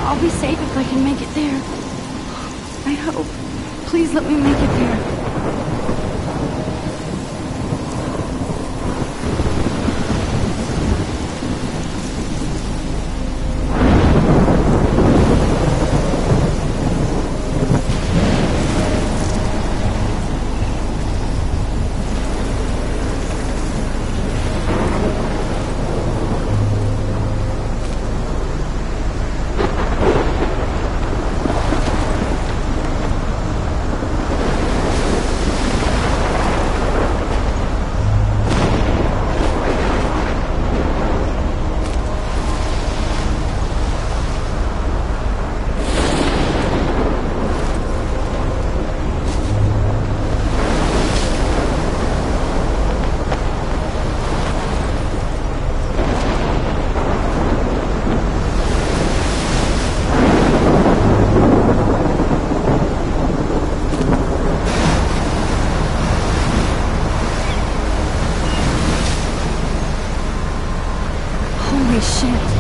I'll be safe if I can make it there. I hope. Please let me make it there. Holy shit.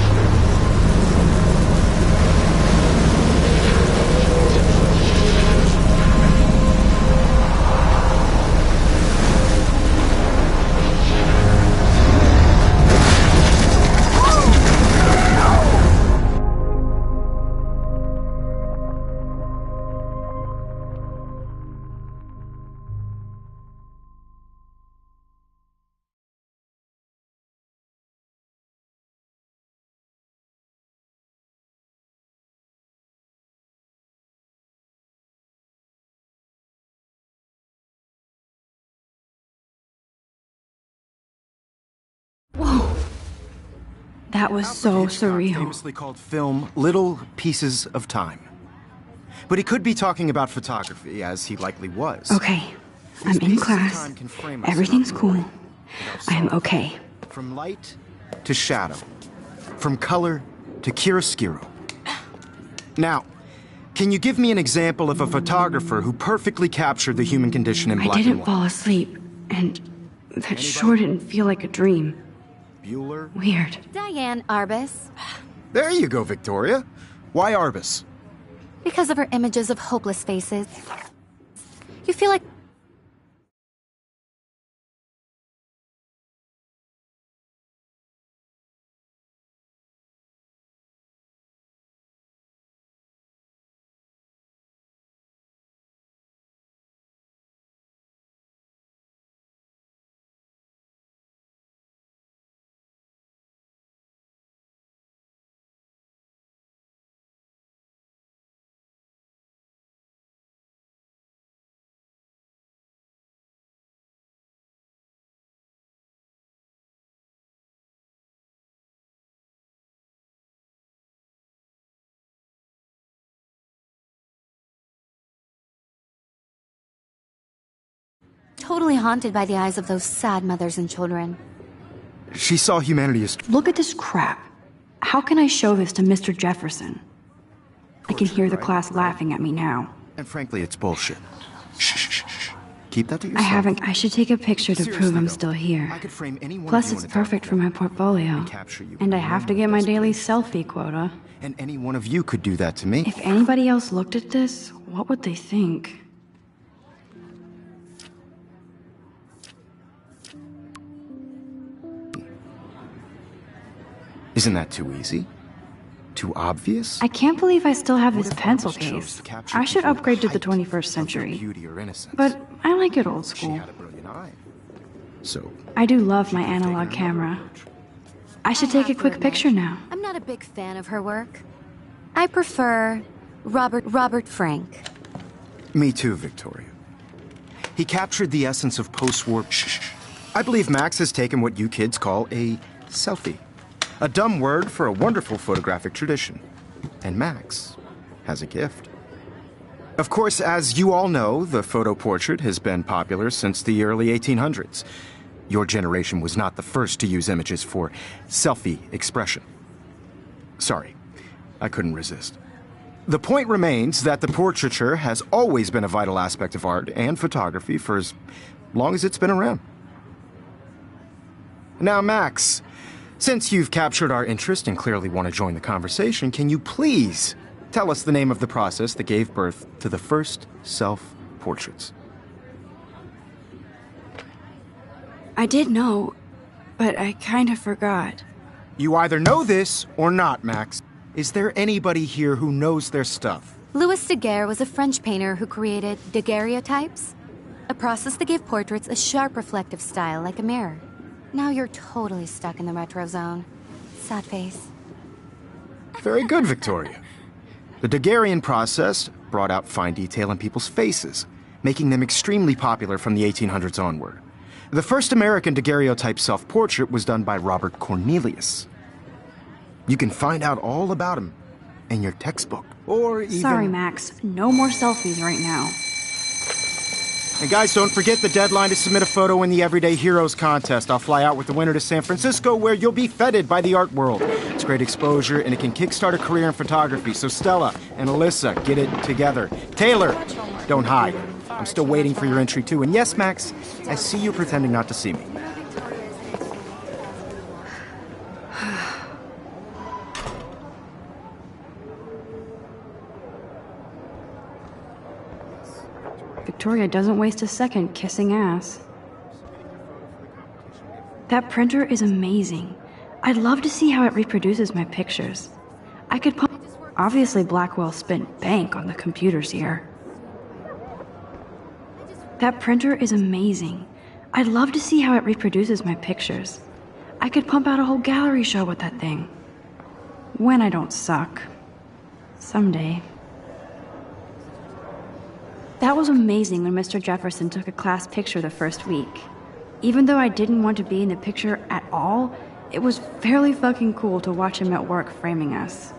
Whoa. That was so surreal. Famously called film Little Pieces of Time. But he could be talking about photography, as he likely was. Okay, I'm in class. Everything's cool. I'm okay. From light to shadow. From color to chiaroscuro. Now, can you give me an example of a photographer who perfectly captured the human condition in black and white? I didn't fall asleep, and that sure didn't feel like a dream. Bueller? Weird. Diane Arbus. There you go, Victoria. Why Arbus? Because of her images of hopeless faces. You feel like... totally haunted by the eyes of those sad mothers and children. She saw humanity as... Look at this crap. How can I show this to Mr. Jefferson? I can hear the class laughing at me now. And frankly, it's bullshit. Shh, shh, shh, shh. Keep that to yourself. I should take a picture to prove I'm still here. I could frame any one Plus, of you it's in a perfect for my portfolio. And I have to get my daily selfie quota. And any one of you could do that to me. If anybody else looked at this, what would they think? Isn't that too easy? Too obvious? I can't believe I still have this pencil case. I should upgrade to the 21st century. But I like it old school. She had a brilliant eye. So I do love my analog camera. I should take a quick picture now. I'm not a big fan of her work. I prefer Robert Frank. Me too, Victoria. He captured the essence of post-war... Shh. I believe Max has taken what you kids call a selfie. A dumb word for a wonderful photographic tradition. And Max has a gift. Of course, as you all know, the photo portrait has been popular since the early 1800s. Your generation was not the first to use images for selfie expression. Sorry, I couldn't resist. The point remains that the portraiture has always been a vital aspect of art and photography for as long as it's been around. Now, Max, Since you've captured our interest and clearly want to join the conversation, can you please tell us the name of the process that gave birth to the first self-portraits? I did know, but I kind of forgot. You either know this or not, Max. Is there anybody here who knows their stuff? Louis Daguerre was a French painter who created daguerreotypes, a process that gave portraits a sharp reflective style like a mirror. Now you're totally stuck in the retro zone. Sad face. Very good, Victoria. The Daguerrean process brought out fine detail in people's faces, making them extremely popular from the 1800s onward. The first American daguerreotype self-portrait was done by Robert Cornelius. You can find out all about him in your textbook, or even... Sorry, Max. No more selfies right now. And guys, don't forget the deadline to submit a photo in the Everyday Heroes contest. I'll fly out with the winner to San Francisco, where you'll be feted by the art world. It's great exposure, and it can kickstart a career in photography. So Stella and Alyssa, get it together. Taylor, don't hide. I'm still waiting for your entry, too. And yes, Max, I see you pretending not to see me. Victoria doesn't waste a second kissing ass. That printer is amazing. I'd love to see how it reproduces my pictures. I could pump... Obviously, Blackwell spent bank on the computers here. That printer is amazing. I'd love to see how it reproduces my pictures. I could pump out a whole gallery show with that thing. When I don't suck. Someday. That was amazing when Mr. Jefferson took a class picture the first week. Even though I didn't want to be in the picture at all, it was fairly fucking cool to watch him at work framing us.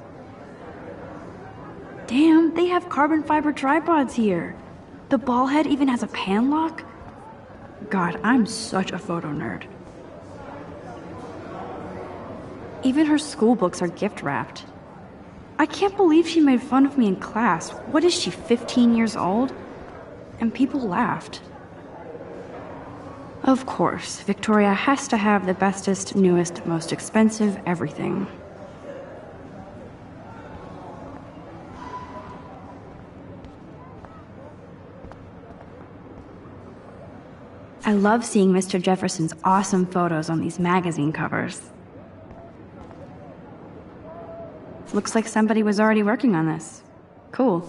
Damn, they have carbon fiber tripods here. The ball head even has a pan lock? God, I'm such a photo nerd. Even her school books are gift wrapped. I can't believe she made fun of me in class. What is she, 15 years old? And people laughed. Of course, Victoria has to have the bestest, newest, most expensive everything. I love seeing Mr. Jefferson's awesome photos on these magazine covers. Looks like somebody was already working on this. Cool.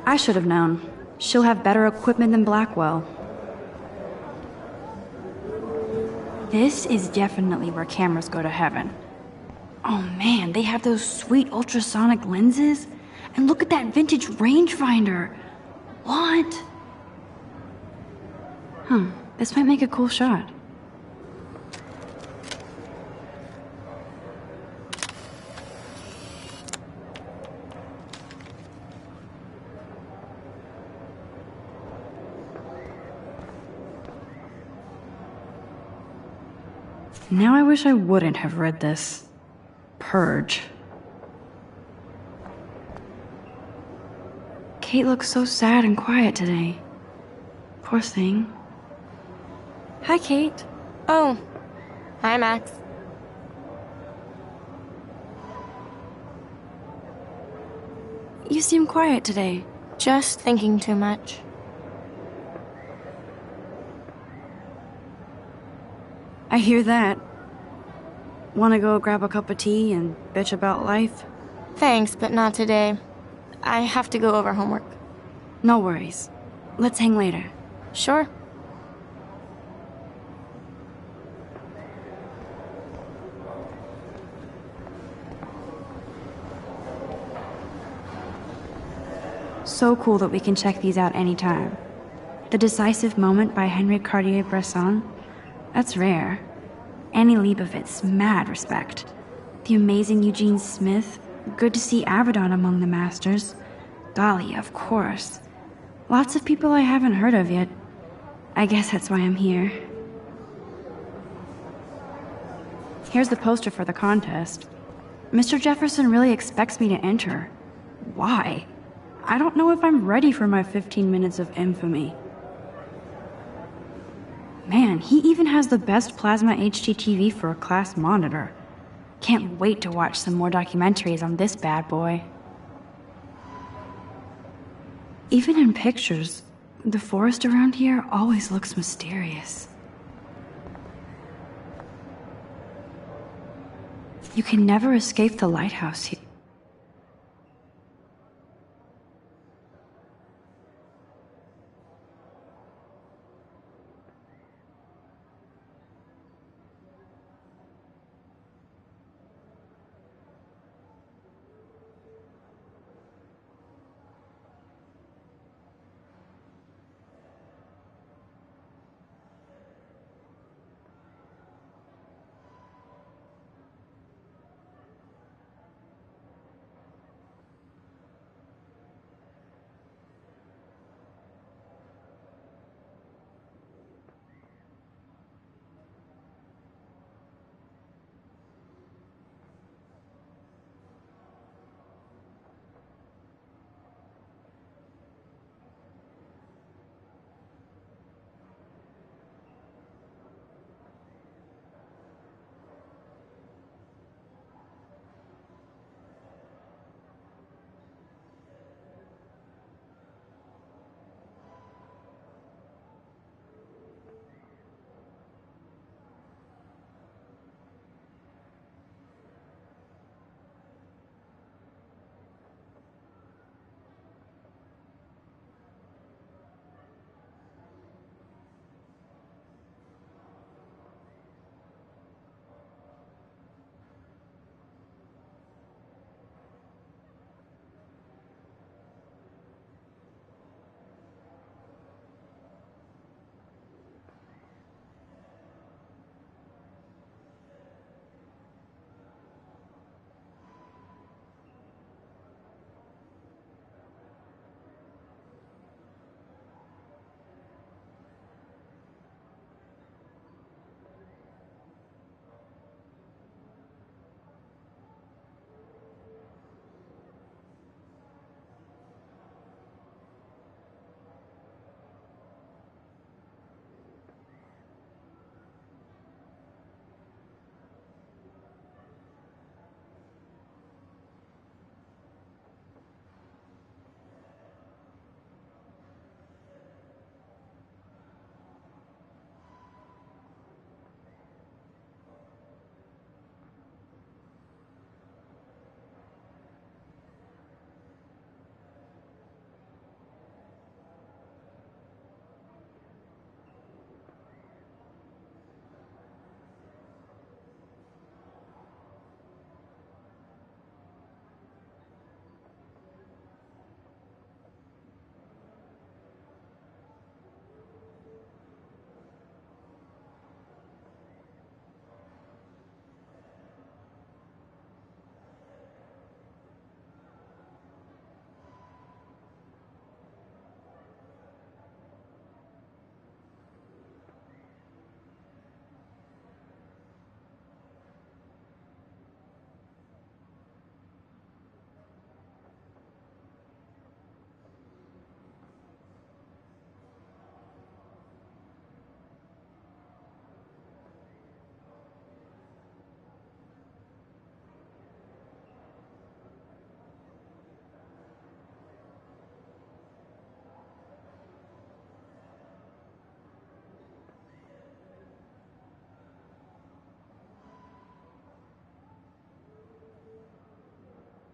I should have known. She'll have better equipment than Blackwell. This is definitely where cameras go to heaven. Oh man, they have those sweet ultrasonic lenses. And look at that vintage rangefinder. What? This might make a cool shot. Now I wish I wouldn't have read this. Purge. Kate looks so sad and quiet today. Poor thing. Hi, Kate. Oh. Hi, Max. You seem quiet today. Just thinking too much. I hear that. Wanna go grab a cup of tea and bitch about life? Thanks, but not today. I have to go over homework. No worries. Let's hang later. Sure. So cool that we can check these out anytime. The Decisive Moment by Henry Cartier-Bresson. That's rare. Annie Leibovitz, mad respect. The amazing Eugene Smith. Good to see Avedon among the masters. Golly, of course. Lots of people I haven't heard of yet. I guess that's why I'm here. Here's the poster for the contest. Mr. Jefferson really expects me to enter. Why? I don't know if I'm ready for my 15 minutes of infamy. Man, he even has the best plasma HDTV for a class monitor. Can't wait to watch some more documentaries on this bad boy. Even in pictures, the forest around here always looks mysterious. You can never escape the lighthouse here.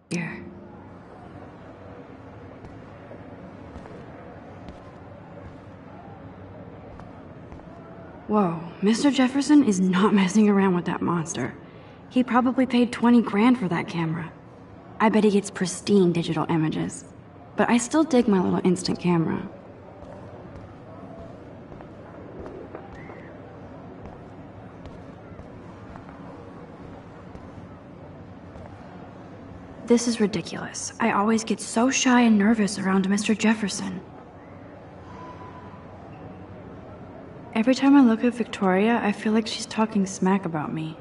Here. Whoa, Mr. Jefferson is not messing around with that monster. He probably paid 20 grand for that camera. I bet he gets pristine digital images. But I still dig my little instant camera. This is ridiculous. I always get so shy and nervous around Mr. Jefferson. Every time I look at Victoria, I feel like she's talking smack about me.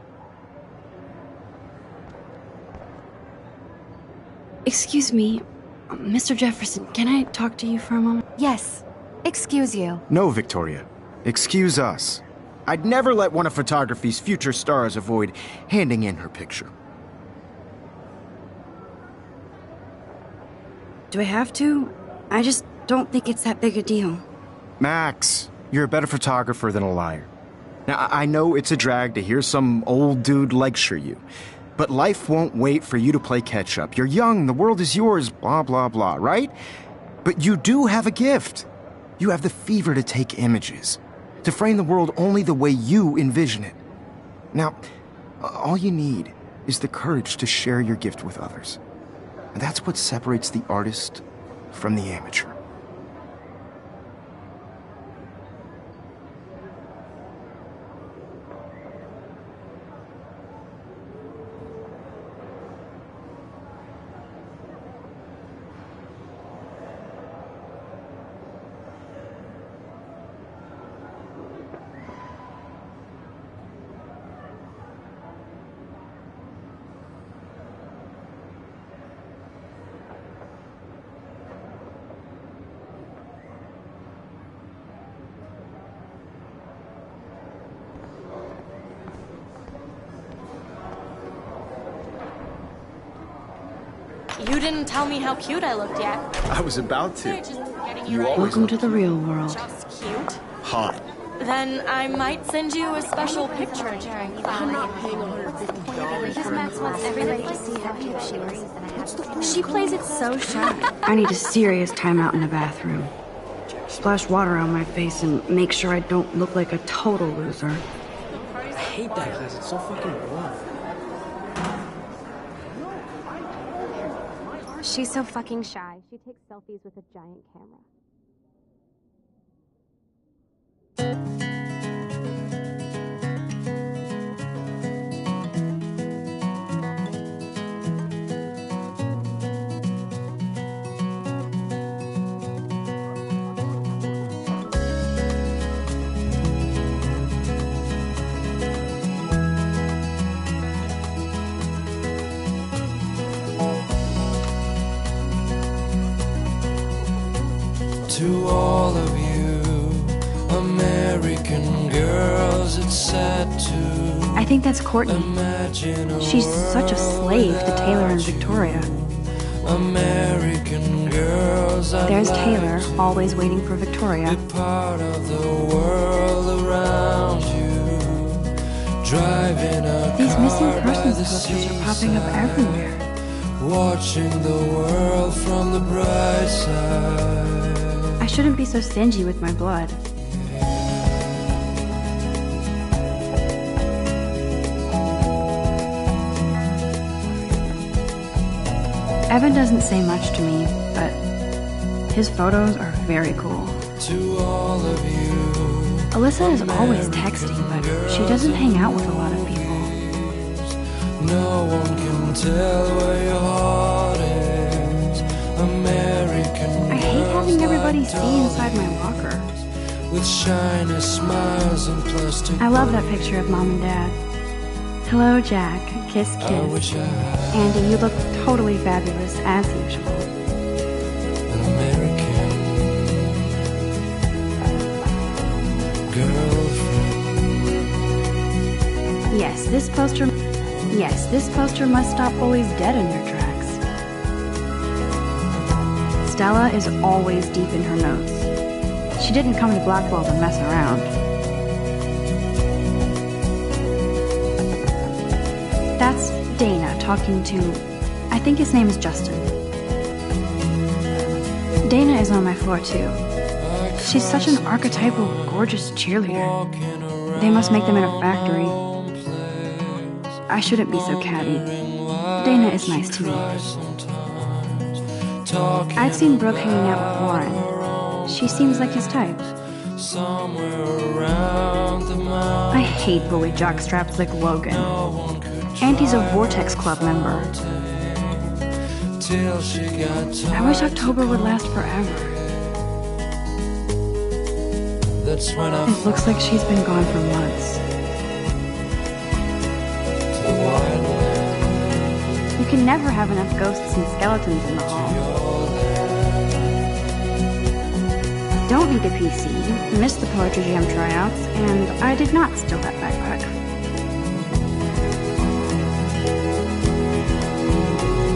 Excuse me, Mr. Jefferson, can I talk to you for a moment? Yes. Excuse you. No, Victoria. Excuse us. I'd never let one of photography's future stars avoid handing in her picture. Do I have to? I just don't think it's that big a deal. Max, you're a better photographer than a liar. Now, I know it's a drag to hear some old dude lecture you, but life won't wait for you to play catch-up. You're young, the world is yours, blah, blah, blah, right? But you do have a gift. You have the fever to take images, to frame the world only the way you envision it. Now, all you need is the courage to share your gift with others. And that's what separates the artist from the amateur. You didn't tell me how cute I looked yet. I was about to. You always Welcome to the real world. just cute. Hot. Then I might send you a special picture. I'm not paying $150 Because for Max wants everybody to see how cute she is. She plays it so shy. I need a serious timeout in the bathroom. Splash water on my face and make sure I don't look like a total loser. I hate that class. It's so fucking boring. She's so fucking shy. She takes selfies with a giant camera. To all of you American girls, it's sad to I think that's Courtney. imagine a She's such a slave to Taylor and Victoria. American girls, I'd There's like Taylor, to always waiting for Victoria. be part of the world around you, driving a These car missing by persons the posters are popping up seaside, everywhere. watching the world from the bright side. I shouldn't be so stingy with my blood. Evan doesn't say much to me, but his photos are very cool. To all of you Alyssa is always texting, but she doesn't hang out with a lot of people. no one can tell where your heart is. American I hate having everybody see inside my locker. with shiny smiles and plastic. I love that picture of Mom and Dad. Hello, Jack. Kiss, I kiss. wish I had Andy, you look totally fabulous, as usual. an American girlfriend. Yes, this poster must stop bullies dead in their tracks. Stella is always deep in her notes. She didn't come to Blackwell to mess around. That's Dana talking to, I think his name is Justin. Dana is on my floor too. She's such an archetypal, gorgeous cheerleader. They must make them in a factory. I shouldn't be so catty. Dana is nice to me. I've seen Brooke hanging out with Warren. She seems like his type. Somewhere around the mountain, I hate bully jockstraps like Logan. Auntie's a Vortex Club member. till she got I wish October would last forever. That's when I It looks like she's been gone for months. the wildland. You can never have enough ghosts and skeletons in the hall. don't need a PC, missed the Poetry Jam tryouts, and I did not steal that backpack.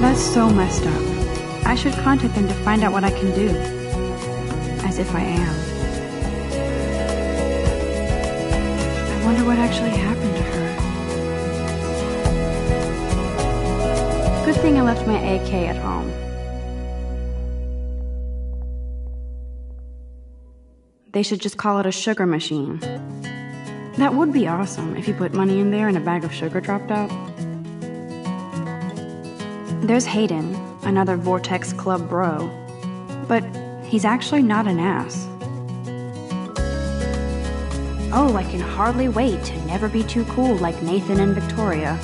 That's so messed up. I should contact them to find out what I can do. As if I am. I wonder what actually happened to her. Good thing I left my AK at home. They should just call it a sugar machine. That would be awesome if you put money in there and a bag of sugar dropped out. There's Hayden, another Vortex Club bro. But he's actually not an ass. Oh, I can hardly wait to never be too cool like Nathan and Victoria.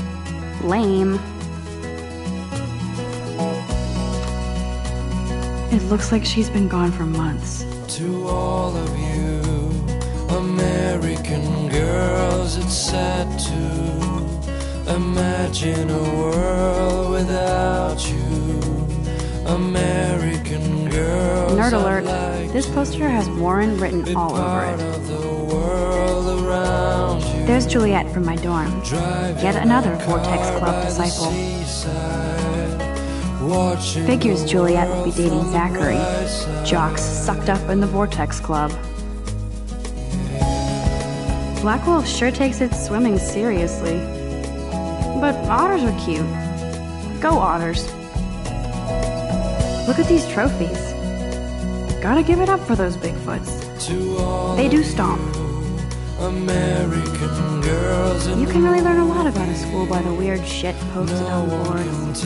Lame. It looks like she's been gone for months. To all of you American girls, it's sad to imagine a world without you. American girls. Nerd alert, this poster has Warren written all over it. There's Juliet from my dorm. Yet another Vortex Club disciple. Figures Juliet will be dating Zachary, jocks sucked up in the Vortex Club. Blackwolf sure takes its swimming seriously. But otters are cute. Go otters. Look at these trophies. Gotta give it up for those Bigfoots. They do stomp. American girls, you can really learn a lot about a school by the weird shit posted on boards.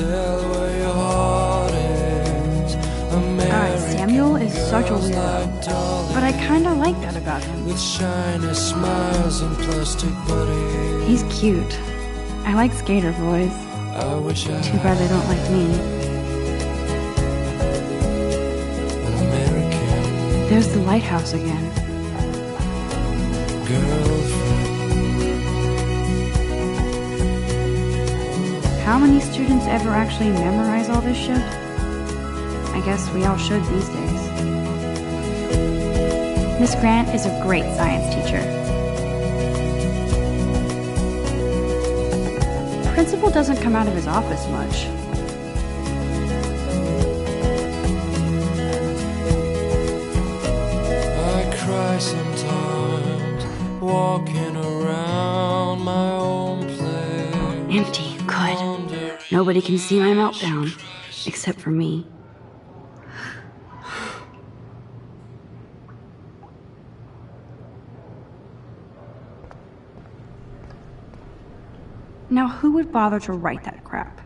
Samuel is such a weirdo, but I kinda like that about him. With shiny smiles and plastic buddies. He's cute. I like skater boys. Too bad they don't like me. An American There's the lighthouse again. girlfriend. How many students ever actually memorize all this shit? I guess we all should these days. Miss Grant is a great science teacher. Principal doesn't come out of his office much. I cry sometimes, walking around my own place. Empty, good. Nobody can see my meltdown, except for me. Now, who would bother to write that crap?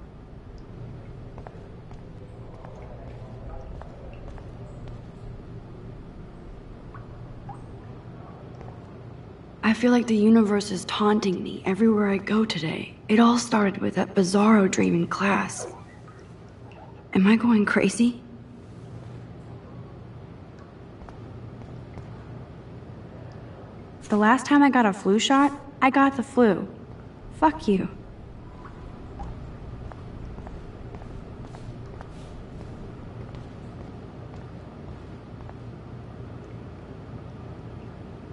I feel like the universe is taunting me everywhere I go today. It all started with that bizarro dream in class. Am I going crazy? The last time I got a flu shot, I got the flu. Fuck you.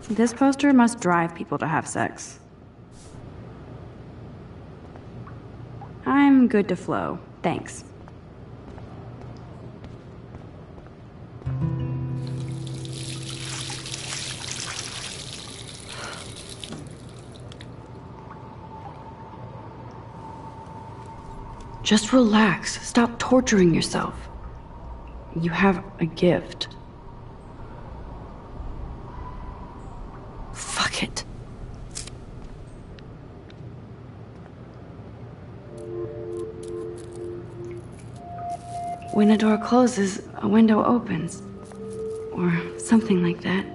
This poster must drive people to have sex. I'm good to flow, thanks. Just relax. Stop torturing yourself. You have a gift. Fuck it. When a door closes, a window opens. Or something like that.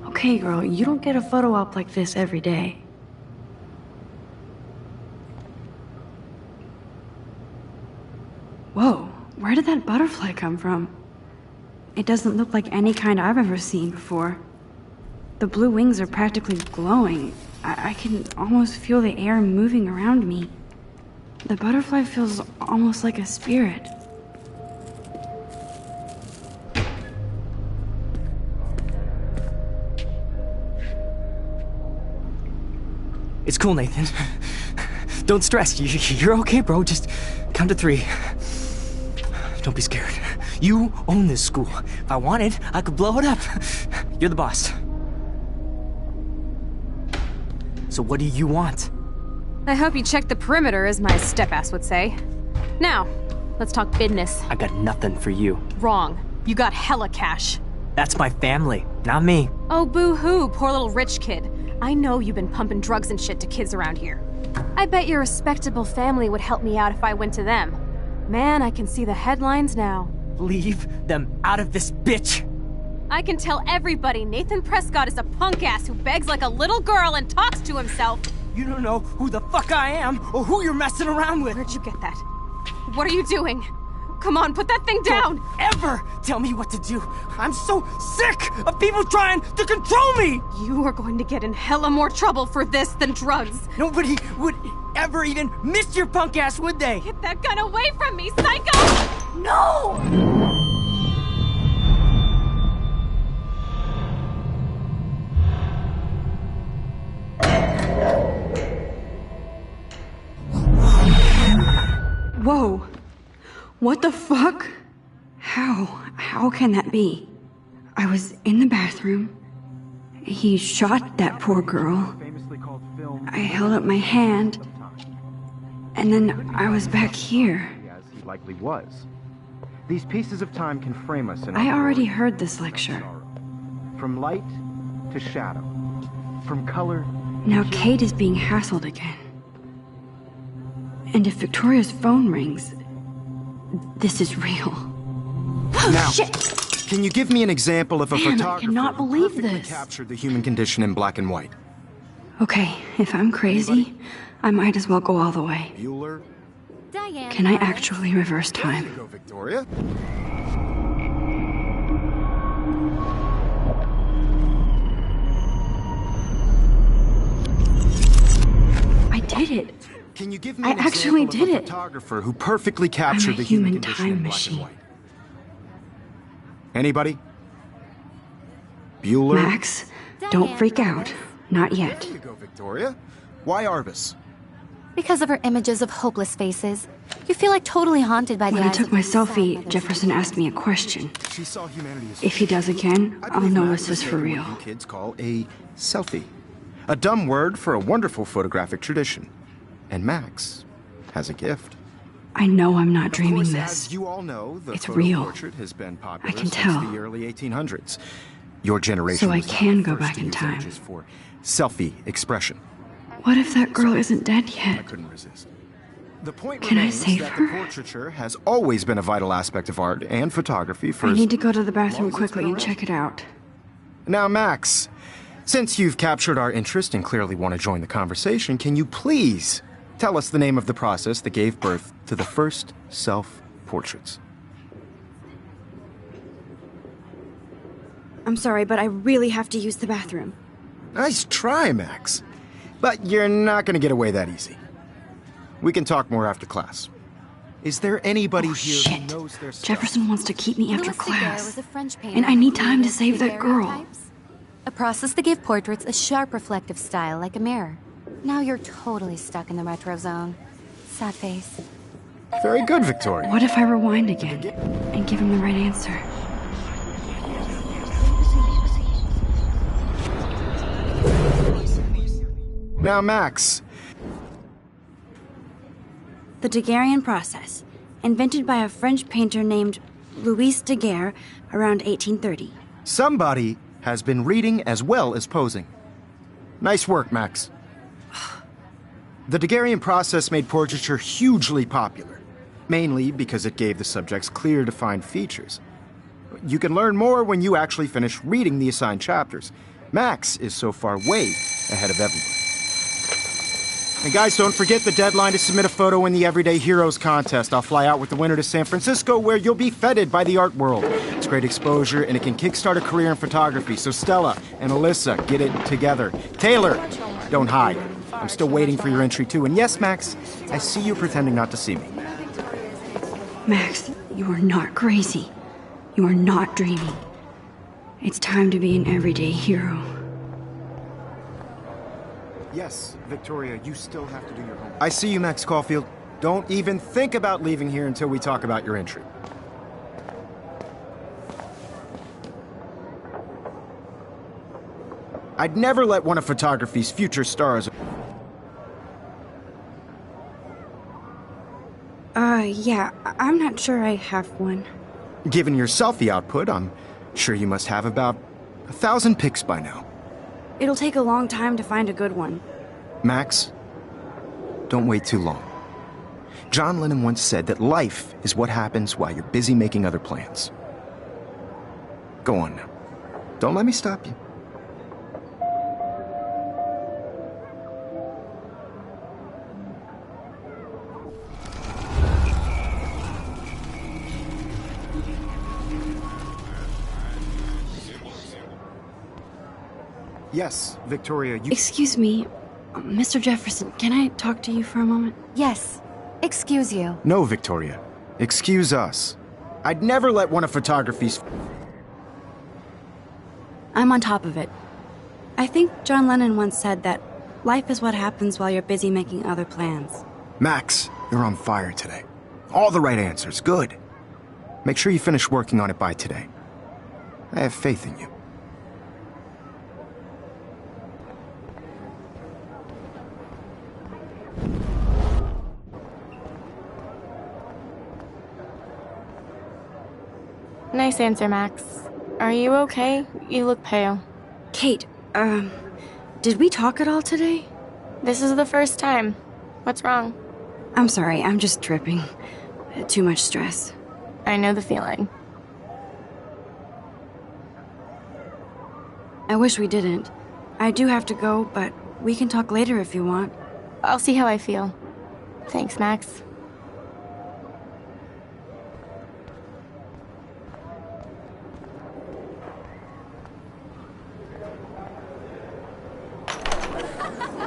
Okay, girl, you don't get a photo op like this every day. Whoa, where did that butterfly come from? It doesn't look like any kind I've ever seen before. The blue wings are practically glowing. I can almost feel the air moving around me. The butterfly feels almost like a spirit. It's cool, Nathan. Don't stress. You're okay, bro. Just count to 3. Don't be scared. You own this school. If I wanted, I could blow it up. You're the boss. So what do you want? I hope you checked the perimeter, as my step-ass would say. Now, let's talk business. I got nothing for you. Wrong. You got hella cash. That's my family, not me. Oh, boo-hoo, poor little rich kid. I know you've been pumping drugs and shit to kids around here. I bet your respectable family would help me out if I went to them. Man, I can see the headlines now. Leave them out of this bitch! I can tell everybody Nathan Prescott is a punk-ass who begs like a little girl and talks to himself. You don't know who the fuck I am or who you're messing around with. Where'd you get that? What are you doing? Come on, put that thing down! Don't ever tell me what to do! I'm so sick of people trying to control me! You are going to get in hella more trouble for this than drugs. Nobody would ever even miss your punk ass, would they? Get that gun away from me, psycho! No! Whoa. What the fuck? How can that be? I was in the bathroom. He shot that poor girl. I held up my hand. And then I was back here. As he likely was. These pieces of time can frame us in I our already world. heard this lecture. From light to shadow. From color. Now Kate is being hassled again. And if Victoria's phone rings, this is real. Now, Shit! can you give me an example of a Man, I photographer cannot who believe perfectly this. captured the human condition in black and white? Okay, if I'm crazy, I might as well go all the way. Bueller? Diane. Can I actually reverse time? Go, Victoria. I did it. Can you give me I an actually example did of a it. photographer who perfectly captured a the human human condition time in black machine. and white? Anybody? Bueller? Max, don't freak out. Not yet. There you go, Victoria. Why Arbus? Because of her images of hopeless faces, you feel like totally haunted by the When I eyes took of my these sad selfie, mothers. Jefferson asked me a question. She saw humanity as If he does again, I I'll believe know Max this is for taken real. what you kids call a selfie. A dumb word for a wonderful photographic tradition. And Max has a gift. I know I'm not Of dreaming course, this. as you all know, the It's photo real. portrait has been popular I can since tell. the early 1800s. Your generation So I was not can the go first back to in use time. images for selfie expression. What if that girl isn't dead I yet? couldn't resist. The point Can I remains save that her? the portraiture has always been a vital aspect of art and photography for I as need to go to the long bathroom as it's quickly been and around. check it out. Now, Max, since you've captured our interest and clearly want to join the conversation, can you please tell us the name of the process that gave birth to the first self-portraits? I'm sorry, but I really have to use the bathroom. Nice try, Max. But you're not going to get away that easy. We can talk more after class. Is there anybody Oh, here shit. who knows their stuff? Jefferson wants to keep me after Louis Daguerre class. was a French painter And I who need time to created save that girl. daguerreotypes, a process that gave portraits a sharp reflective style like a mirror. Now you're totally stuck in the retro zone. Sad face. Very good, Victoria. What if I rewind again and give him the right answer? Now, Max, The Daguerrean process, invented by a French painter named Louis Daguerre around 1830. somebody has been reading as well as posing. Nice work, Max. The Daguerrean process made portraiture hugely popular, mainly because it gave the subjects clear, defined features. You can learn more when you actually finish reading the assigned chapters. Max is so far way ahead of everybody. And guys, don't forget the deadline to submit a photo in the Everyday Heroes contest. I'll fly out with the winner to San Francisco, where you'll be feted by the art world. It's great exposure, and it can kickstart a career in photography. So Stella and Alyssa, get it together. Taylor, don't hide. I'm still waiting for your entry, too. And yes, Max, I see you pretending not to see me. Max, you are not crazy. You are not dreaming. It's time to be an everyday hero. Yes, Victoria, you still have to do your homework. I see you, Max Caulfield. Don't even think about leaving here until we talk about your entry. I'd never let one of photography's future stars... Yeah, I'm not sure I have one. Given your selfie output, I'm sure you must have about 1,000 pics by now. It'll take a long time to find a good one. Max, don't wait too long. John Lennon once said that life is what happens while you're busy making other plans. Go on now. Don't let me stop you. Yes, Victoria, you... Excuse me, Mr. Jefferson, can I talk to you for a moment? Yes. Excuse you. No, Victoria. Excuse us. I'd never let one of photography's... I'm on top of it. I think John Lennon once said that life is what happens while you're busy making other plans. Max, you're on fire today. All the right answers. Good. Make sure you finish working on it by today. I have faith in you. Nice answer, Max. Are you okay? You look pale. Kate, did we talk at all today? This is the first time. What's wrong? I'm sorry, I'm just tripping. Too much stress. I know the feeling. I wish we didn't. I do have to go, but we can talk later if you want. I'll see how I feel. Thanks, Max.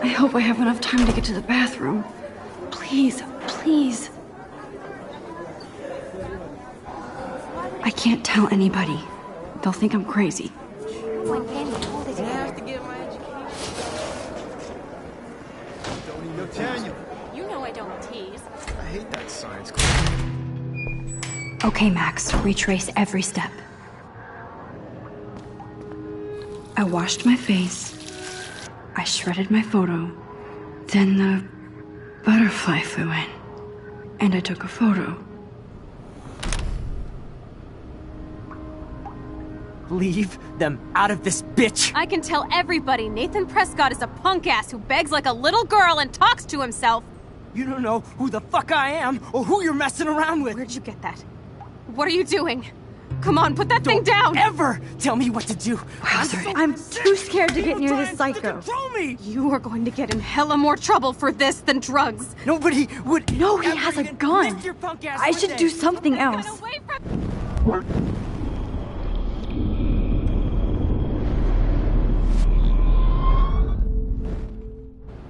I hope I have enough time to get to the bathroom. Please, please. I can't tell anybody. They'll think I'm crazy. You know I don't tease. I hate that science class. Okay, Max, retrace every step. I washed my face. I shredded my photo. Then the butterfly flew in. And I took a photo. Leave them out of this, bitch! I can tell everybody Nathan Prescott is a punk ass who begs like a little girl and talks to himself. You don't know who the fuck I am or who you're messing around with. Where'd you get that? What are you doing? Come on, put that thing down! Don't ever tell me what to do. I'm too scared to get near this psycho. Control me. You are going to get in hella more trouble for this than drugs. Nobody would. No, he ever has a even gun. miss your punk ass, I would should they? do something else. Get away from...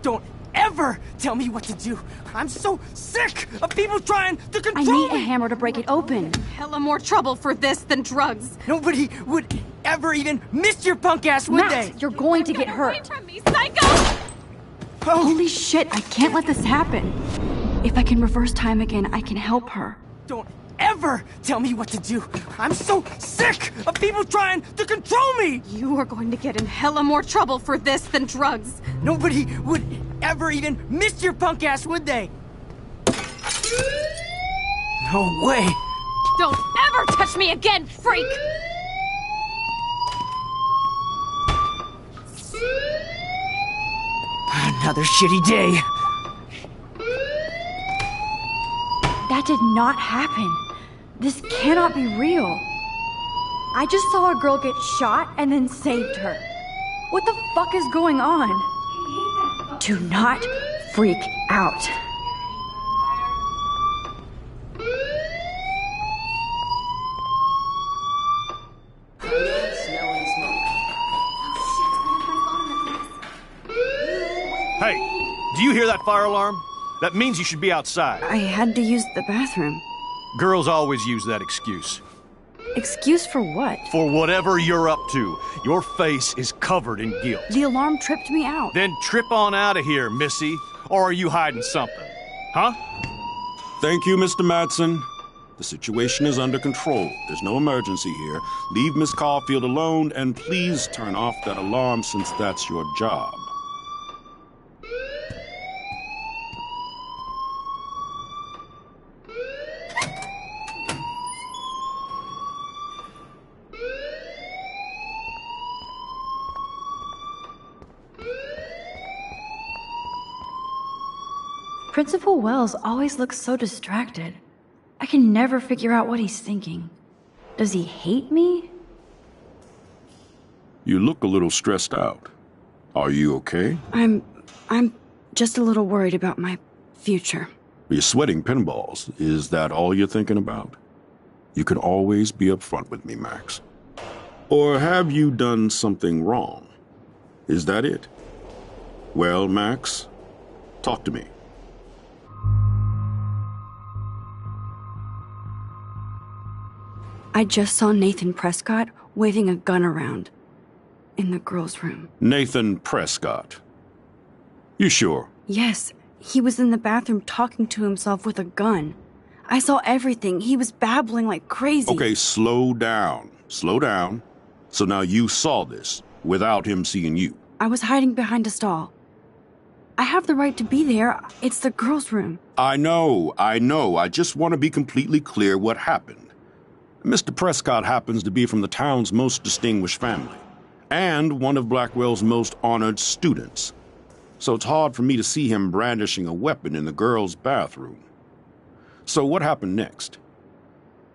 Don't ever tell me what to do. I'm so sick of people trying to I control need a hammer to break it open. Hella more trouble for this than drugs. Nobody would ever even miss your punk ass, would Max, they? you're going to get Away hurt. from me, psycho! Oh, Holy shit, I can't let this happen. If I can reverse time again, I can help her. don't ever tell me what to do. I'm so sick of people trying to control me. You are going to get in hella more trouble for this than drugs. Nobody would ever even miss your punk ass, would they? No way. Don't ever touch me again, freak! Another shitty day. That did not happen. This cannot be real. I just saw a girl get shot and then saved her. What the fuck is going on? Do not freak out. Hey, do you hear that fire alarm? That means you should be outside. I had to use the bathroom. Girls always use that excuse. Excuse for what? For whatever you're up to. Your face is covered in guilt. The alarm tripped me out. Then trip on out of here, Missy. Or are you hiding something? Huh? Thank you, Mr. Madsen. The situation is under control. There's no emergency here. Leave Miss Caulfield alone, and please turn off that alarm since that's your job. Principal Wells always looks so distracted. I can never figure out what he's thinking. Does he hate me? You look a little stressed out. Are you okay? I'm just a little worried about my future. You're sweating pinballs. Is that all you're thinking about? You can always be upfront with me, Max. Or have you done something wrong? Is that it? Well, Max, talk to me. I just saw Nathan Prescott waving a gun around in the girls' room. Nathan Prescott. You sure? Yes, he was in the bathroom talking to himself with a gun. I saw everything. He was babbling like crazy. Okay, slow down. Slow down. So now you saw this without him seeing you. I was hiding behind a stall. I have the right to be there. It's the girls' room. I know. I just want to be completely clear what happened. Mr. Prescott happens to be from the town's most distinguished family, and one of Blackwell's most honored students. So it's hard for me to see him brandishing a weapon in the girls' bathroom. So what happened next?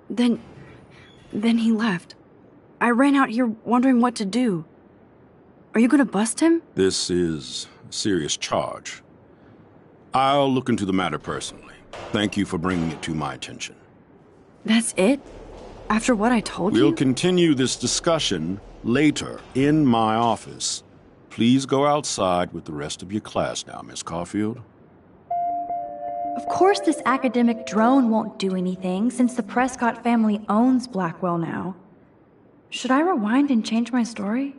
Then he left. I ran out here wondering what to do. Are you gonna bust him? This is a serious charge. I'll look into the matter personally. Thank you for bringing it to my attention. That's it? After what I told you? We'll continue this discussion later in my office. Please go outside with the rest of your class now, Miss Caulfield. Of course this academic drone won't do anything since the Prescott family owns Blackwell now. Should I rewind and change my story?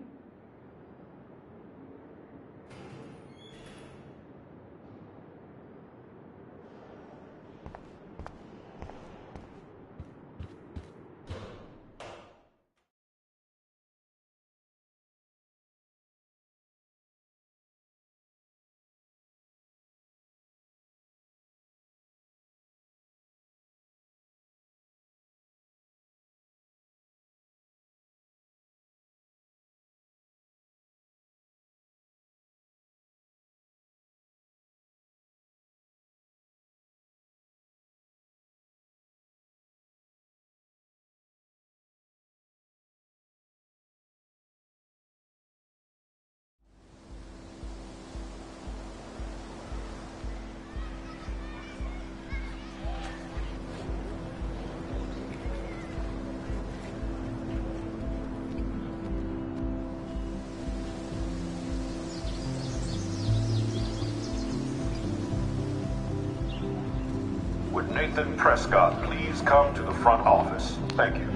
Would Nathan Prescott please come to the front office? Thank you.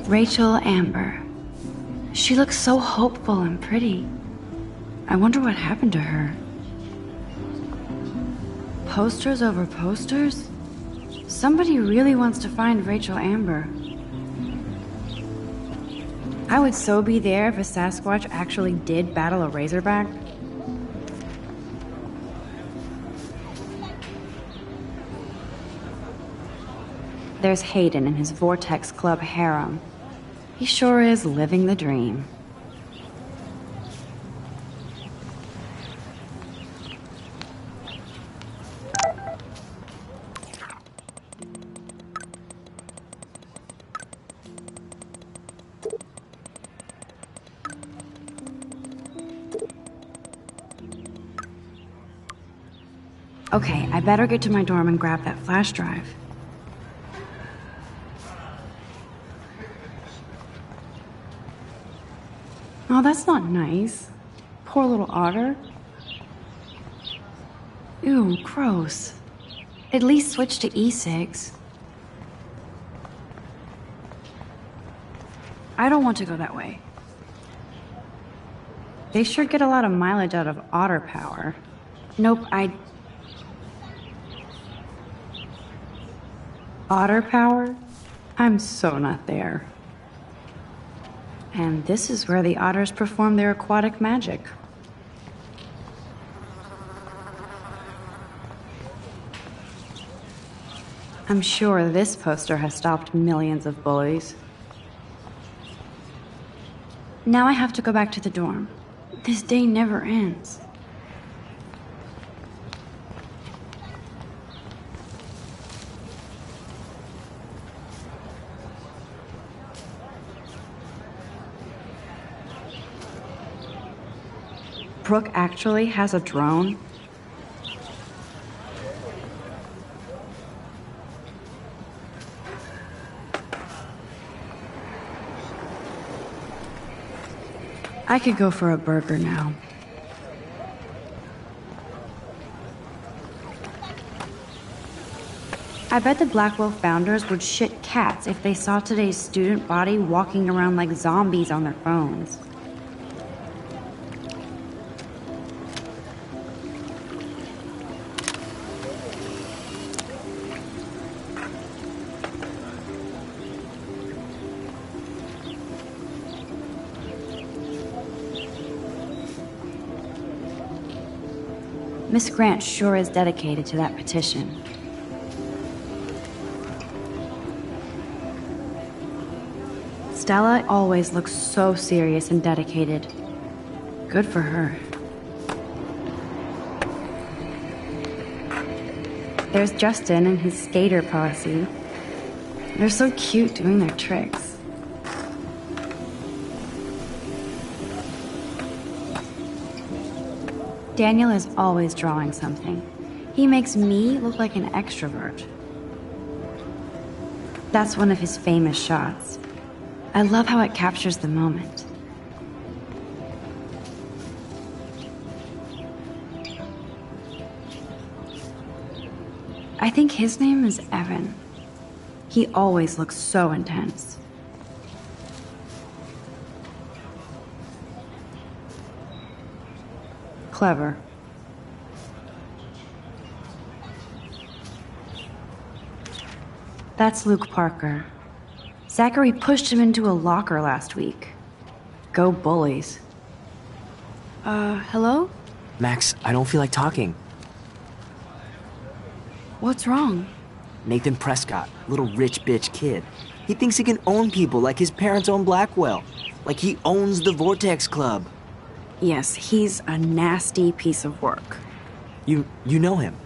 Rachel Amber. She looks so hopeful and pretty. I wonder what happened to her. Posters over posters? Somebody really wants to find Rachel Amber. I would so be there if a Sasquatch actually did battle a Razorback. There's Hayden and his Vortex Club harem. He sure is living the dream. Okay, I better get to my dorm and grab that flash drive. Oh, that's not nice. Poor little otter. Ew, gross. At least switch to e-cigs. I don't want to go that way. They sure get a lot of mileage out of otter power. Nope, Otter power? I'm so not there. And this is where the otters perform their aquatic magic. I'm sure this poster has stopped millions of bullies. Now I have to go back to the dorm. This day never ends. Brooke actually has a drone? I could go for a burger now. I bet the Blackwell founders would shit cats if they saw today's student body walking around like zombies on their phones. Miss Grant sure is dedicated to that petition. Stella always looks so serious and dedicated. Good for her. There's Justin and his skater posse. They're so cute doing their tricks. Daniel is always drawing something. He makes me look like an extrovert. That's one of his famous shots. I love how it captures the moment. I think his name is Evan. He always looks so intense. Clever. That's Luke Parker. Zachary pushed him into a locker last week. Go bullies. Hello? Max, I don't feel like talking. What's wrong? Nathan Prescott, little rich bitch kid. He thinks he can own people like his parents own Blackwell. Like he owns the Vortex Club. Yes, he's a nasty piece of work. You know him?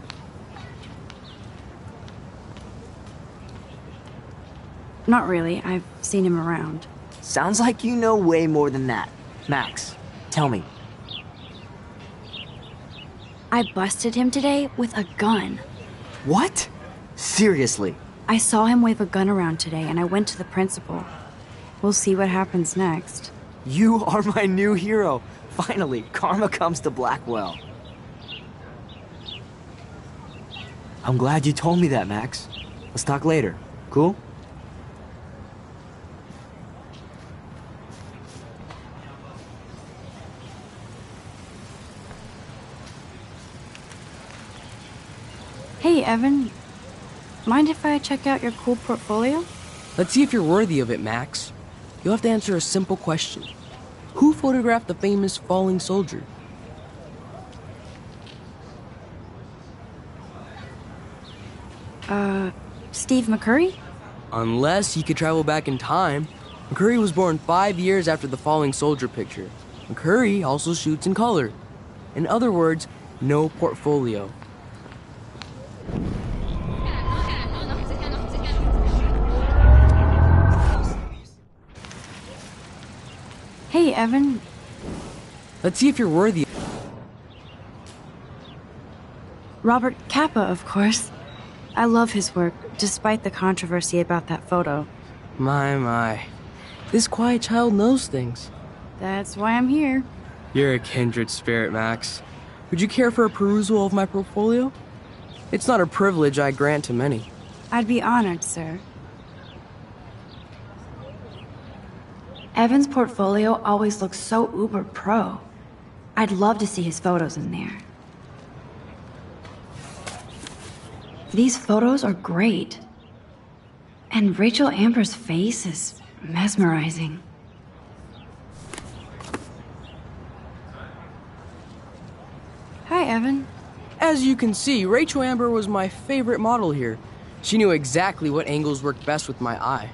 Not really. I've seen him around. Sounds like you know way more than that. Max, tell me. I busted him today with a gun. What? Seriously? I saw him wave a gun around today and I went to the principal. We'll see what happens next. You are my new hero. Finally, karma comes to Blackwell. I'm glad you told me that, Max. Let's talk later. Cool? Hey, Evan. Mind if I check out your cool portfolio? Let's see if you're worthy of it, Max. You'll have to answer a simple question. Who photographed the famous falling soldier? Steve McCurry? Unless he could travel back in time. McCurry was born 5 years after the falling soldier picture. McCurry also shoots in color. In other words, no portfolio. Hey, Evan. Let's see if you're worthy. Robert Capa, of course. I love his work, despite the controversy about that photo. My. This quiet child knows things. That's why I'm here. You're a kindred spirit, Max. Would you care for a perusal of my portfolio? It's not a privilege I grant to many. I'd be honored, sir. Evan's portfolio always looks so uber pro. I'd love to see his photos in there. These photos are great. And Rachel Amber's face is mesmerizing. Hi, Evan. As you can see, Rachel Amber was my favorite model here. She knew exactly what angles worked best with my eye.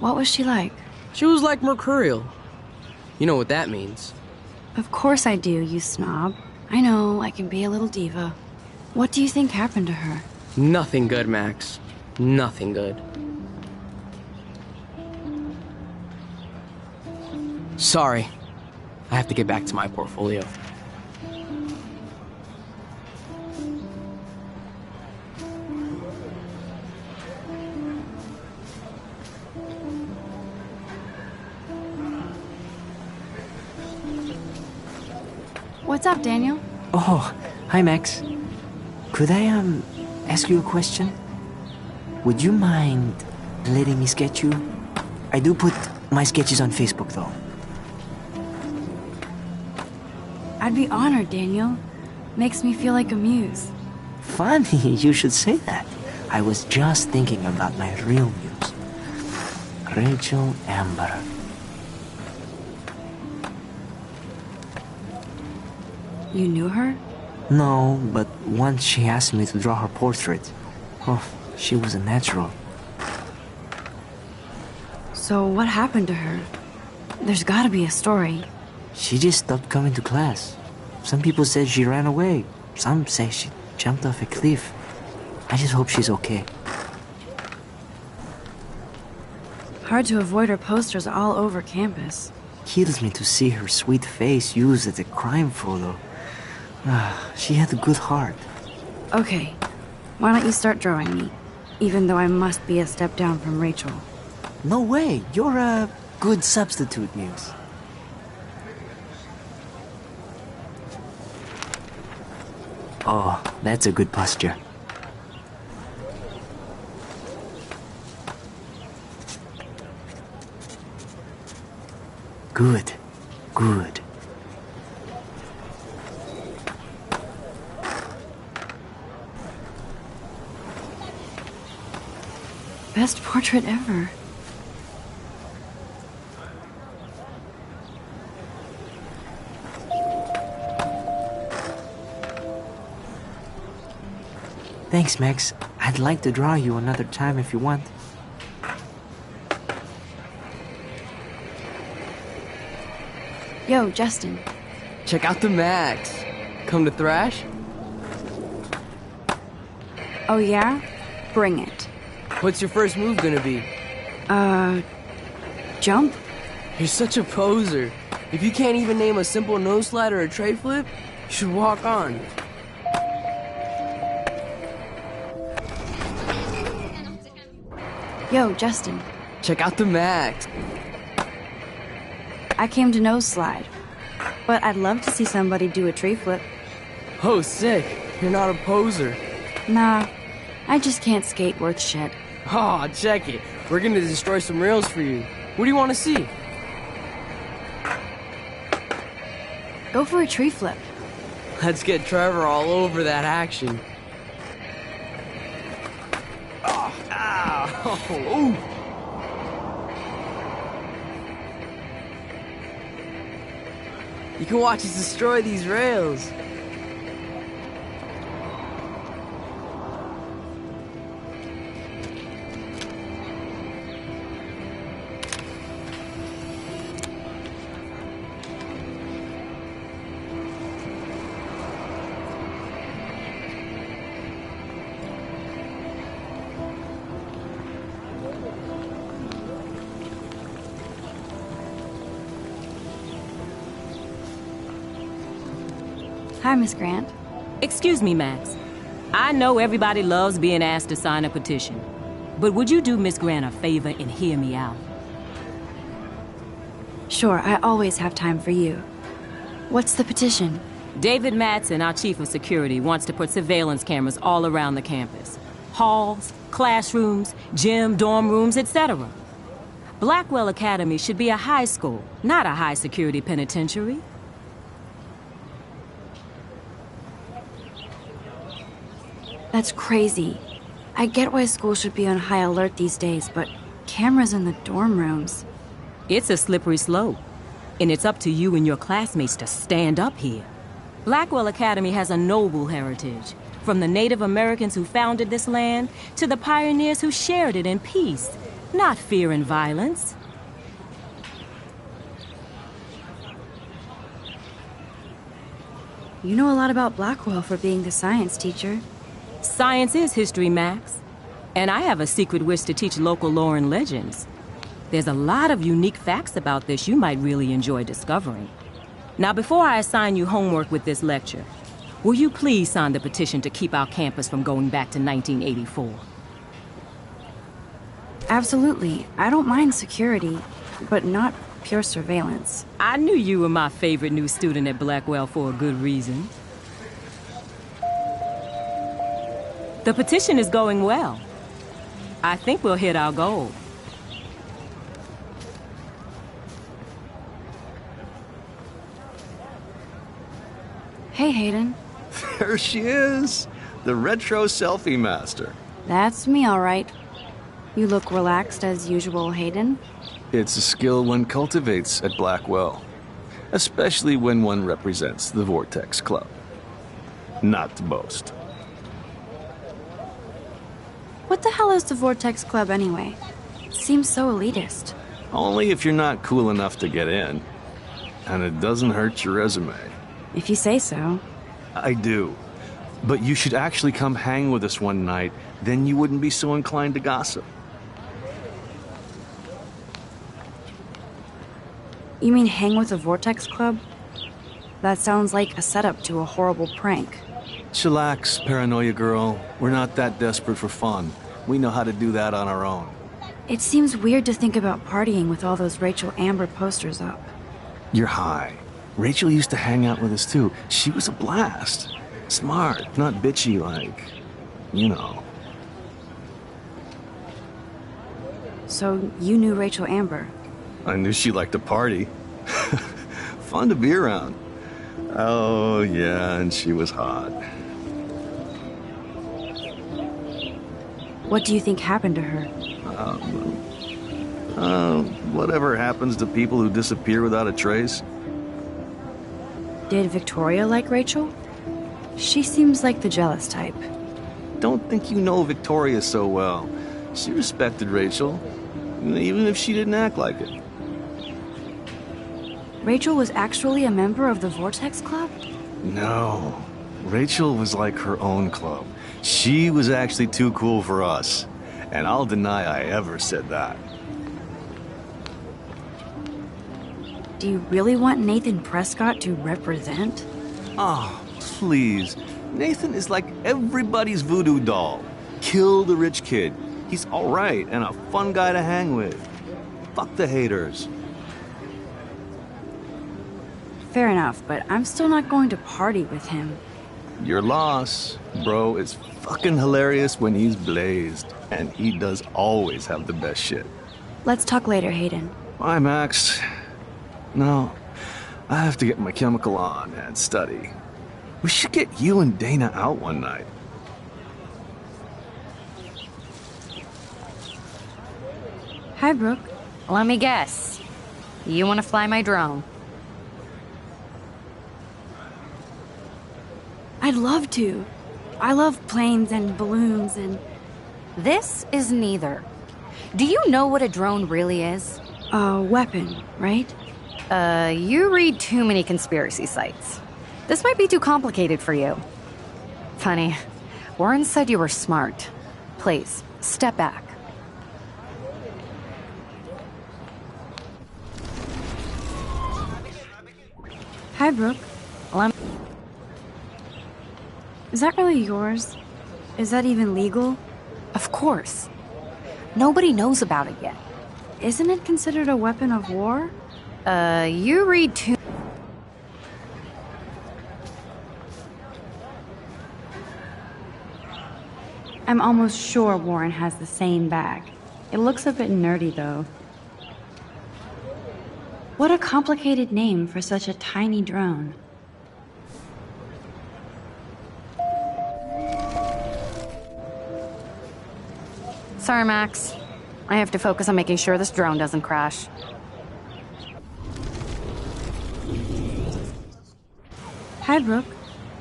What was she like? She was like mercurial. You know what that means. Of course I do, you snob. I know, I can be a little diva. What do you think happened to her? Nothing good, Max. Nothing good. Sorry. I have to get back to my portfolio. What's up, Daniel? Oh, hi, Max. Could I, ask you a question? Would you mind letting me sketch you? I do put my sketches on Facebook, though. I'd be honored, Daniel. Makes me feel like a muse. Funny, you should say that. I was just thinking about my real muse. Rachel Amber. You knew her? No, but once she asked me to draw her portrait. Oh, she was a natural. So what happened to her? There's gotta be a story. She just stopped coming to class. Some people said she ran away. Some say she jumped off a cliff. I just hope she's okay. Hard to avoid her posters all over campus. Kills me to see her sweet face used as a crime photo. She had a good heart. Okay, why don't you start drawing me? Even though I must be a step down from Rachel. No way, you're a good substitute, Muse. Oh, that's a good posture. Good, good. Best portrait ever. Thanks, Max. I'd like to draw you another time if you want. Yo, Justin. Check out the Max. Come to thrash? Oh yeah? Bring it. What's your first move gonna be? Jump? You're such a poser. If you can't even name a simple nose slide or a tray flip, you should walk on. Yo, Justin. Check out the Max. I came to nose slide. But I'd love to see somebody do a tree flip. Oh, sick. You're not a poser. Nah, I just can't skate worth shit. Oh, check it. We're gonna destroy some rails for you. What do you want to see? Go for a tree flip. Let's get Trevor all over that action. Oh, ow. Ooh. You can watch us destroy these rails. Hi, Miss Grant. Excuse me, Max. I know everybody loves being asked to sign a petition, but would you do Miss Grant a favor and hear me out? Sure, I always have time for you. What's the petition? David Madsen, our chief of security, wants to put surveillance cameras all around the campus. Halls, classrooms, gym, dorm rooms, etc. Blackwell Academy should be a high school, not a high-security penitentiary. That's crazy. I get why schools should be on high alert these days, but cameras in the dorm rooms... It's a slippery slope, and it's up to you and your classmates to stand up here. Blackwell Academy has a noble heritage, from the Native Americans who founded this land to the pioneers who shared it in peace, not fear and violence. You know a lot about Blackwell for being the science teacher. Science is history, Max. And I have a secret wish to teach local lore and legends. There's a lot of unique facts about this you might really enjoy discovering. Now, before I assign you homework with this lecture, will you please sign the petition to keep our campus from going back to 1984? Absolutely. I don't mind security, but not pure surveillance. I knew you were my favorite new student at Blackwell for a good reason. The petition is going well. I think we'll hit our goal. Hey, Hayden. There she is, the retro selfie master. That's me, all right. You look relaxed as usual, Hayden. It's a skill one cultivates at Blackwell, especially when one represents the Vortex Club. Not to boast. What the hell is the Vortex Club anyway? Seems so elitist. Only if you're not cool enough to get in. And it doesn't hurt your resume. If you say so. I do. But you should actually come hang with us one night, then you wouldn't be so inclined to gossip. You mean hang with the Vortex Club? That sounds like a setup to a horrible prank. Chillax, paranoia girl. We're not that desperate for fun. We know how to do that on our own. It seems weird to think about partying with all those Rachel Amber posters up. You're high. Rachel used to hang out with us too. She was a blast. Smart, not bitchy like, you know. So you knew Rachel Amber? I knew she liked to party. Fun to be around. Oh, yeah, and she was hot. What do you think happened to her? Whatever happens to people who disappear without a trace. Did Victoria like Rachel? She seems like the jealous type. Don't think you know Victoria so well. She respected Rachel, even if she didn't act like it. Rachel was actually a member of the Vortex Club? No. Rachel was like her own club. She was actually too cool for us. And I'll deny I ever said that. Do you really want Nathan Prescott to represent? Oh, please. Nathan is like everybody's voodoo doll. Kill the rich kid. He's all right and a fun guy to hang with. Fuck the haters. Fair enough, but I'm still not going to party with him. Your loss, bro, is fucking hilarious when he's blazed. And he does always have the best shit. Let's talk later, Hayden. Bye, Max. No, I have to get my chemical on and study. We should get you and Dana out one night. Hi, Brooke. Let me guess. You want to fly my drone? I'd love to. I love planes and balloons and... This is neither. Do you know what a drone really is? A weapon, right? You read too many conspiracy sites. This might be too complicated for you. Funny, Warren said you were smart. Please, step back. Hi, Brooke. Is that really yours? Is that even legal? Of course. Nobody knows about it yet. Isn't it considered a weapon of war? You read too... I'm almost sure Warren has the same bag. It looks a bit nerdy, though. What a complicated name for such a tiny drone. Sorry, Max. I have to focus on making sure this drone doesn't crash. Hi, Brooke.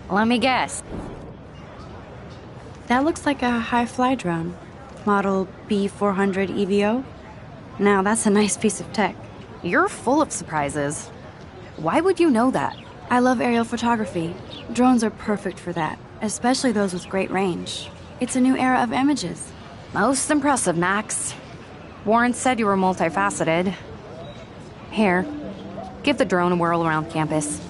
Let me guess. That looks like a high-fly drone. Model B400 EVO. Now, that's a nice piece of tech. You're full of surprises. Why would you know that? I love aerial photography. Drones are perfect for that, especially those with great range. It's a new era of images. Most impressive, Max. Warren said you were multifaceted. Here, give the drone a whirl around campus.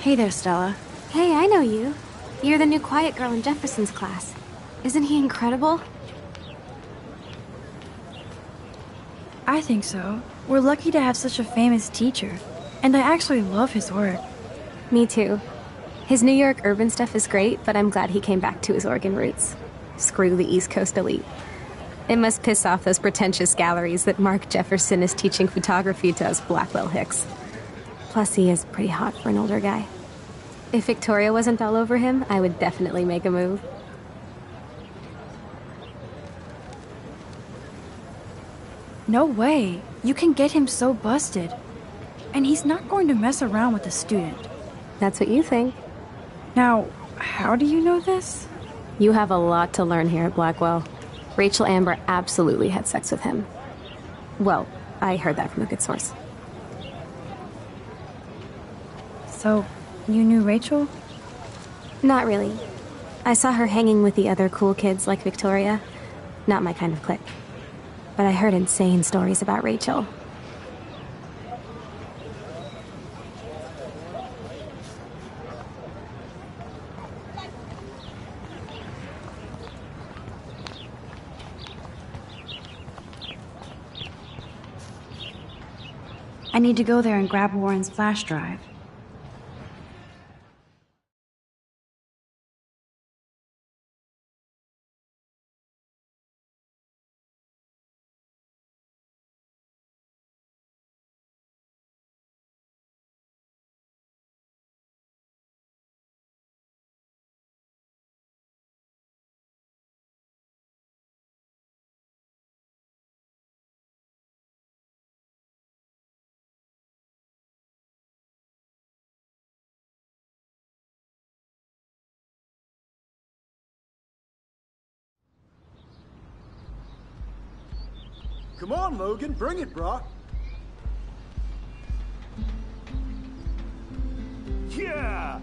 Hey there, Stella. Hey, I know you. You're the new quiet girl in Jefferson's class. Isn't he incredible? I think so. We're lucky to have such a famous teacher. And I actually love his work. Me too. His New York urban stuff is great, but I'm glad he came back to his Oregon roots. Screw the East Coast elite. It must piss off those pretentious galleries that Mark Jefferson is teaching photography to us Blackwell Hicks. Plus, he is pretty hot for an older guy. If Victoria wasn't all over him, I would definitely make a move. No way. You can get him so busted. And he's not going to mess around with a student. That's what you think. Now, how do you know this? You have a lot to learn here at Blackwell. Rachel Amber absolutely had sex with him. Well, I heard that from a good source. So, you knew Rachel? Not really. I saw her hanging with the other cool kids like Victoria. Not my kind of clique. But I heard insane stories about Rachel. I need to go there and grab Warren's flash drive. Come on, Logan, bring it, brah. Yeah!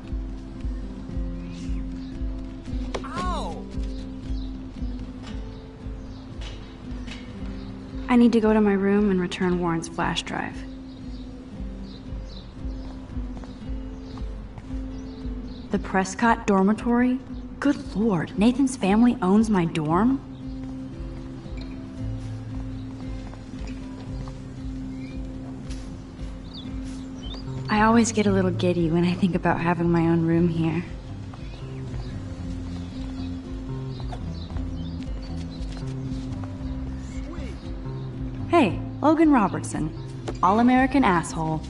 Ow! I need to go to my room and return Warren's flash drive. The Prescott dormitory? Good lord, Nathan's family owns my dorm? I always get a little giddy when I think about having my own room here. Hey, Logan Robertson. All-American asshole.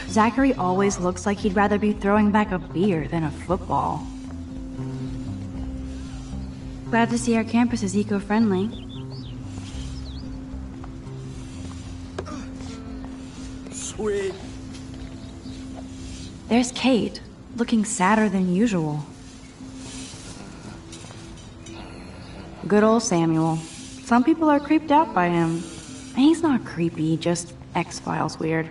Zachary always looks like he'd rather be throwing back a beer than a football. Glad to see our campus is eco-friendly. Sweet. There's Kate, looking sadder than usual. Good old Samuel. Some people are creeped out by him. And he's not creepy, just X-Files weird.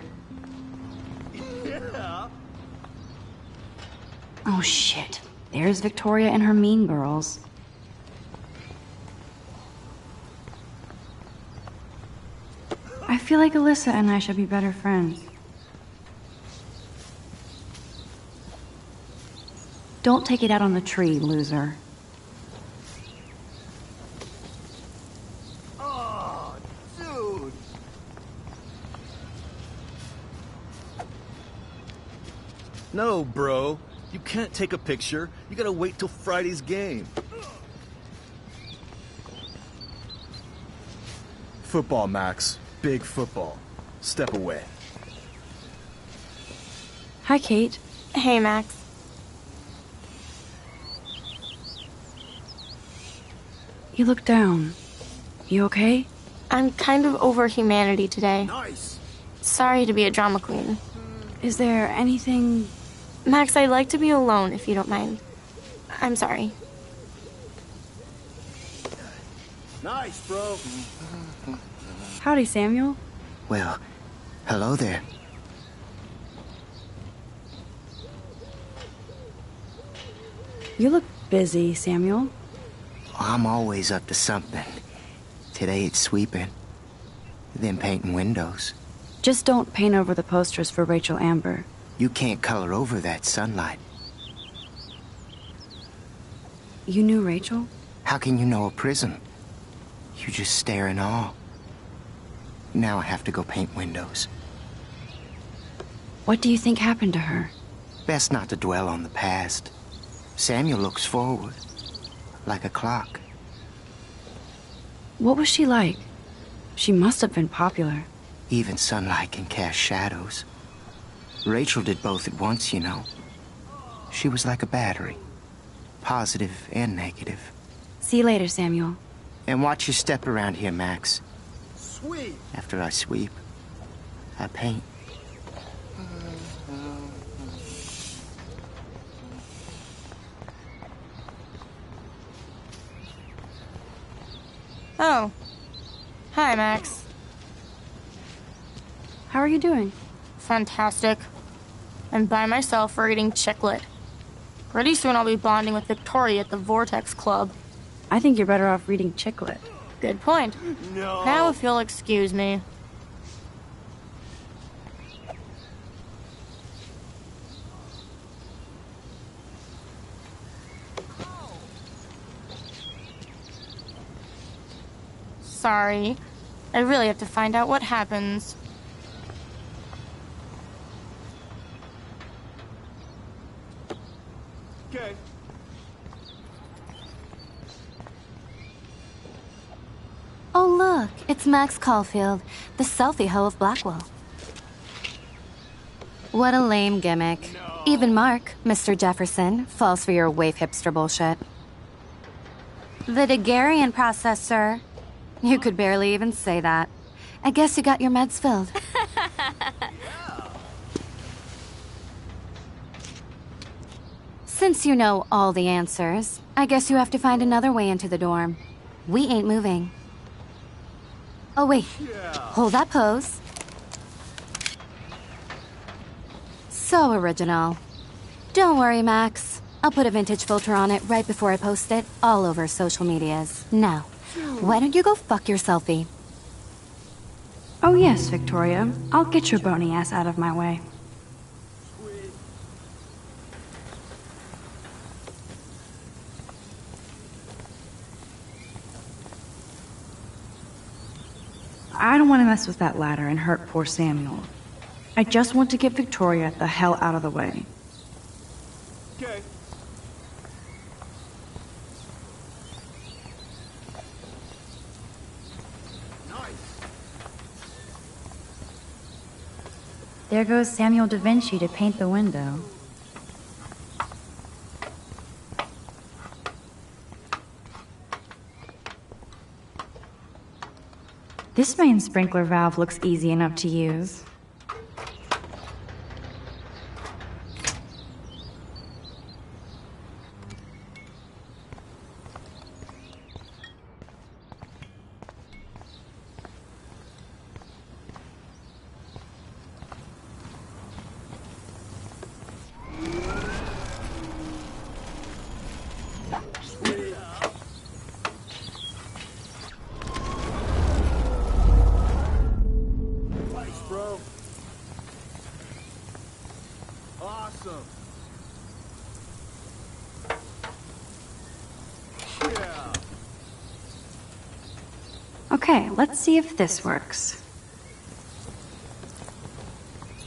Yeah. Oh shit. There's Victoria and her mean girls. I feel like Alyssa and I should be better friends. Don't take it out on the tree, loser. Oh, dude. No, bro. You can't take a picture. You gotta wait till Friday's game. Football, Max. Big football. Step away. Hi, Kate. Hey, Max. You look down. You okay? I'm kind of over humanity today. Nice. Sorry to be a drama queen. Is there anything... Max, I'd like to be alone if you don't mind. I'm sorry. Nice, bro. Howdy, Samuel. Well, hello there. You look busy, Samuel. I'm always up to something. Today it's sweeping, then painting windows. Just don't paint over the posters for Rachel Amber. You can't color over that sunlight. You knew Rachel? How can you know a prism? You just stare in awe. Now I have to go paint windows. What do you think happened to her? Best not to dwell on the past. Samuel looks forward, like a clock. What was she like? She must have been popular. Even sunlight can cast shadows. Rachel did both at once, you know. She was like a battery. Positive and negative. See you later, Samuel. And watch your step around here, Max. Sweet. After I sweep, I paint. Oh. Hi, Max. How are you doing? Fantastic. I'm by myself reading Chicklet. Pretty soon I'll be bonding with Victoria at the Vortex Club. I think you're better off reading Chicklet. Good point. No. Now if you'll excuse me. Sorry. I really have to find out what happens. Okay. Oh, look, it's Max Caulfield, the selfie hoe of Blackwell. What a lame gimmick. No. Even Mark, Mr. Jefferson, falls for your waif hipster bullshit. The Daguerrean process, sir. You could barely even say that. I guess you got your meds filled. Since you know all the answers, I guess you have to find another way into the dorm. We ain't moving. Oh, wait. Hold that pose. So original. Don't worry, Max. I'll put a vintage filter on it right before I post it all over social medias. Now, why don't you go fuck your selfie? Oh yes, Victoria. I'll get your bony ass out of my way. I don't want to mess with that ladder and hurt poor Samuel. I just want to get Victoria the hell out of the way. Okay. There goes Samuel da Vinci to paint the window. This main sprinkler valve looks easy enough to use. Awesome. Okay, let's see if this works.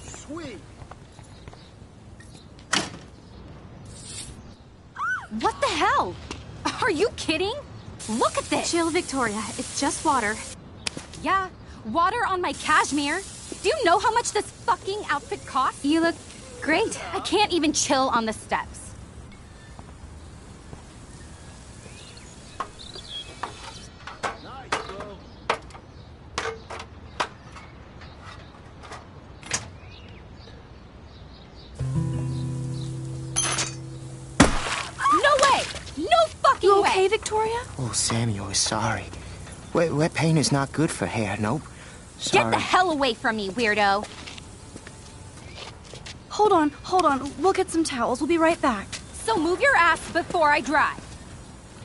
Sweet. What the hell? Are you kidding? Look at this! Chill, Victoria. It's just water. Yeah, water on my cashmere. Do you know how much this fucking outfit costs? You look great. I can't even chill on the steps. You okay, Victoria? Oh, Samuel is sorry. Wet paint is not good for hair, nope. Sorry. Get the hell away from me, weirdo! Hold on. We'll get some towels. We'll be right back. So move your ass before I drive.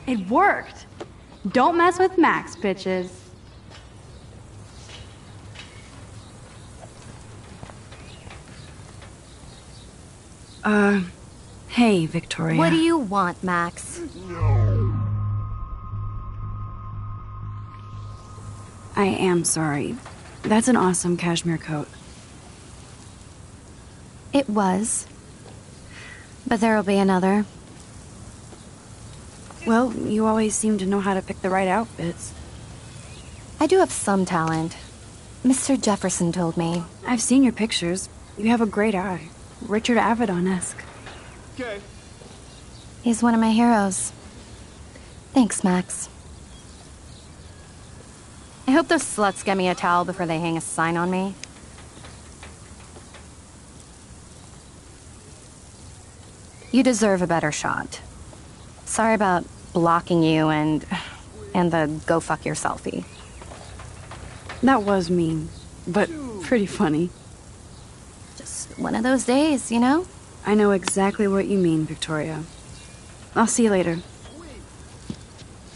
It worked. Don't mess with Max, bitches. Hey, Victoria. What do you want, Max? I am sorry. That's an awesome cashmere coat. It was. But there'll be another. Well, you always seem to know how to pick the right outfits. I do have some talent. Mr. Jefferson told me. I've seen your pictures. You have a great eye. Richard Avedon-esque. Okay. He's one of my heroes. Thanks, Max. I hope those sluts get me a towel before they hang a sign on me. You deserve a better shot. Sorry about blocking you and the go fuck your selfie. That was mean, but pretty funny. Just one of those days, you know? I know exactly what you mean, Victoria. I'll see you later.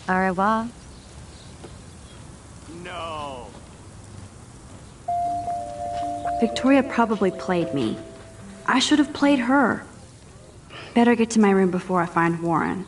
Au revoir. No. Victoria probably played me. I should have played her. Better get to my room before I find Warren.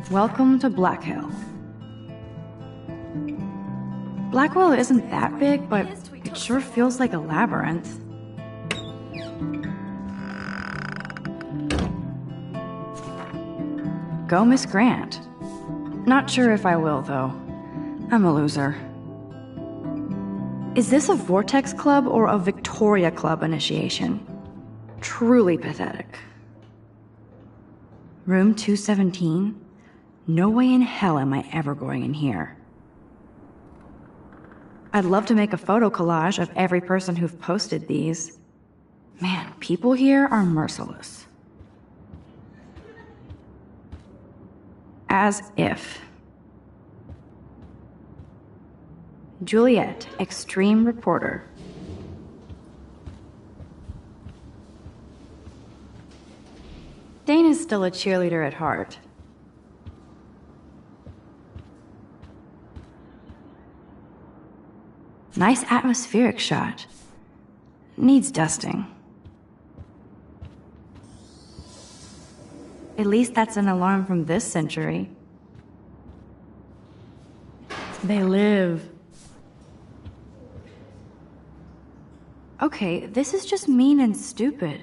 Welcome to Black Hill. Blackwell isn't that big, but it sure feels like a labyrinth. Go, Miss Grant. Not sure if I will, though. I'm a loser. Is this a Vortex Club or a Victoria Club initiation? Truly pathetic. Room 217? No way in hell am I ever going in here. I'd love to make a photo collage of every person who've posted these. Man, people here are merciless. As if. Juliet, extreme reporter. Dana's still a cheerleader at heart. Nice atmospheric shot. Needs dusting. At least that's an alarm from this century. They live. Okay, this is just mean and stupid.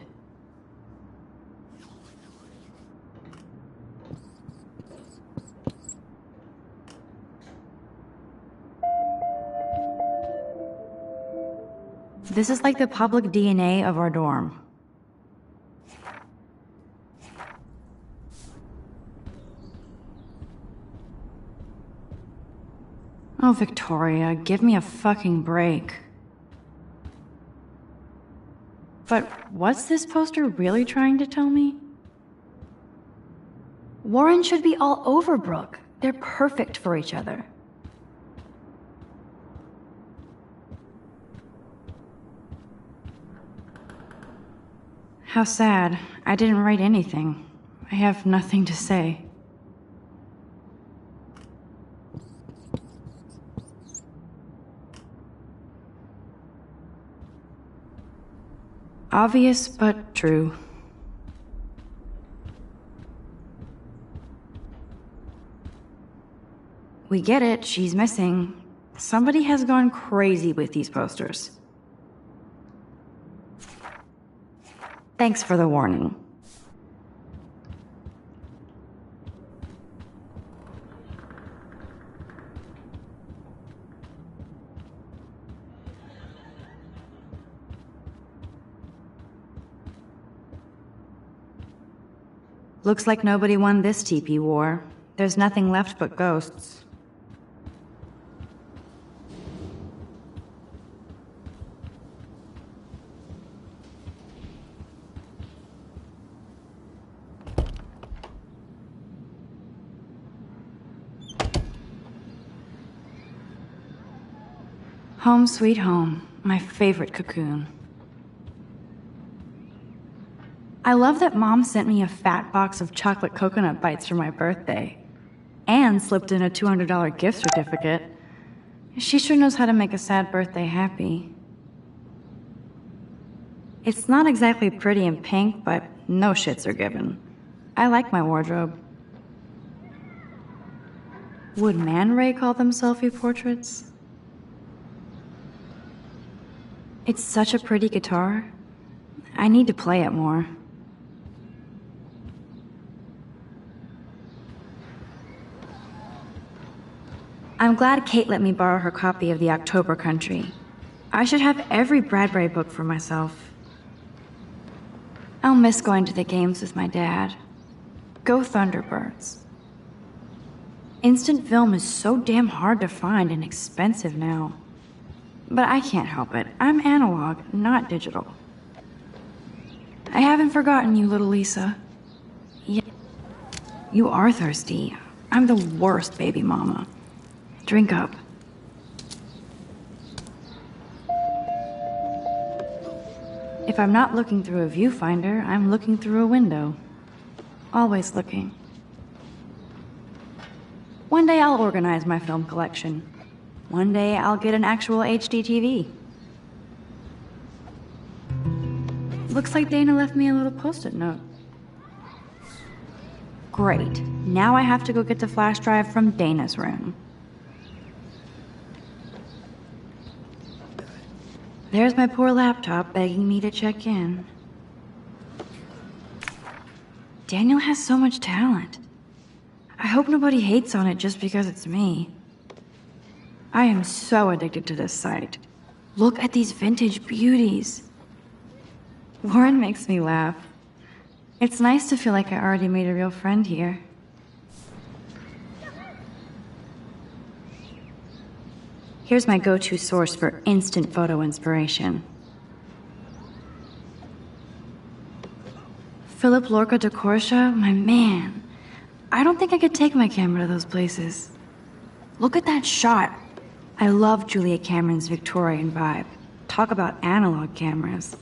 This is like the public DNA of our dorm. Oh, Victoria, give me a fucking break. But what's this poster really trying to tell me? Warren should be all over Brooke. They're perfect for each other. How sad. I didn't write anything. I have nothing to say. Obvious, but true. We get it, she's missing. Somebody has gone crazy with these posters. Thanks for the warning. Looks like nobody won this TP war. There's nothing left but ghosts. Home sweet home, my favorite cocoon. I love that Mom sent me a fat box of chocolate coconut bites for my birthday, and slipped in a $200 gift certificate. She sure knows how to make a sad birthday happy. It's not exactly pretty and pink, but no shits are given. I like my wardrobe. Would Man Ray call them selfie portraits? It's such a pretty guitar. I need to play it more. I'm glad Kate let me borrow her copy of The October Country. I should have every Bradbury book for myself. I'll miss going to the games with my dad. Go Thunderbirds. Instant film is so damn hard to find and expensive now. But I can't help it. I'm analog, not digital. I haven't forgotten you, little Lisa. Yeah. You are thirsty. I'm the worst baby mama. Drink up. If I'm not looking through a viewfinder, I'm looking through a window. Always looking. One day I'll organize my film collection. One day I'll get an actual HD TV. Looks like Dana left me a little post-it note. Great. Now I have to go get the flash drive from Dana's room. There's my poor laptop begging me to check in. Daniel has so much talent. I hope nobody hates on it just because it's me. I am so addicted to this site. Look at these vintage beauties. Warren makes me laugh. It's nice to feel like I already made a real friend here. Here's my go-to source for instant photo inspiration. Philip Lorca de Corsia, my man. I don't think I could take my camera to those places. Look at that shot. I love Julia Cameron's Victorian vibe. Talk about analog cameras.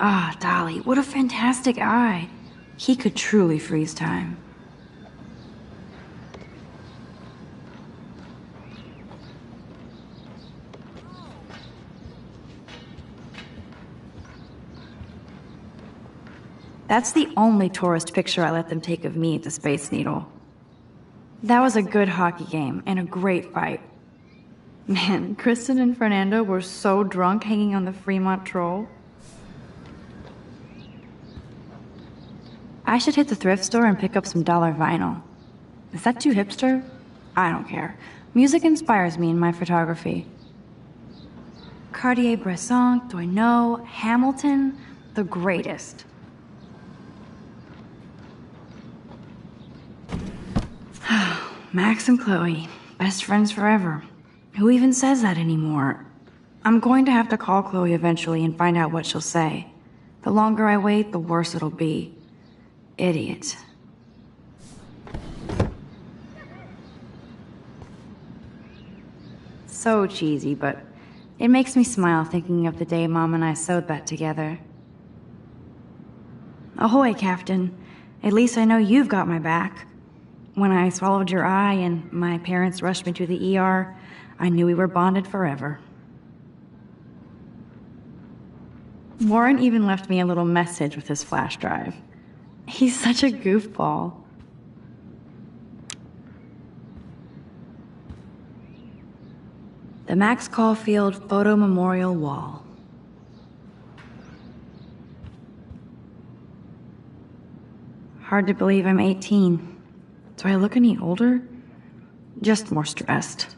Ah, Dolly, what a fantastic eye. He could truly freeze time. That's the only tourist picture I let them take of me at the Space Needle. That was a good hockey game and a great fight. Man, Kristen and Fernando were so drunk hanging on the Fremont Troll. I should hit the thrift store and pick up some dollar vinyl. Is that too hipster? I don't care. Music inspires me in my photography. Cartier-Bresson, Doisneau, Hamilton, the greatest. Max and Chloe, best friends forever. Who even says that anymore? I'm going to have to call Chloe eventually and find out what she'll say. The longer I wait, the worse it'll be. Idiot. So cheesy, but it makes me smile thinking of the day Mom and I sewed that together. Ahoy, Captain. At least I know you've got my back. When I swallowed your eye and my parents rushed me to the ER, I knew we were bonded forever. Warren even left me a little message with his flash drive. He's such a goofball. The Max Caulfield Photo Memorial Wall. Hard to believe I'm 18. Do I look any older? Just more stressed.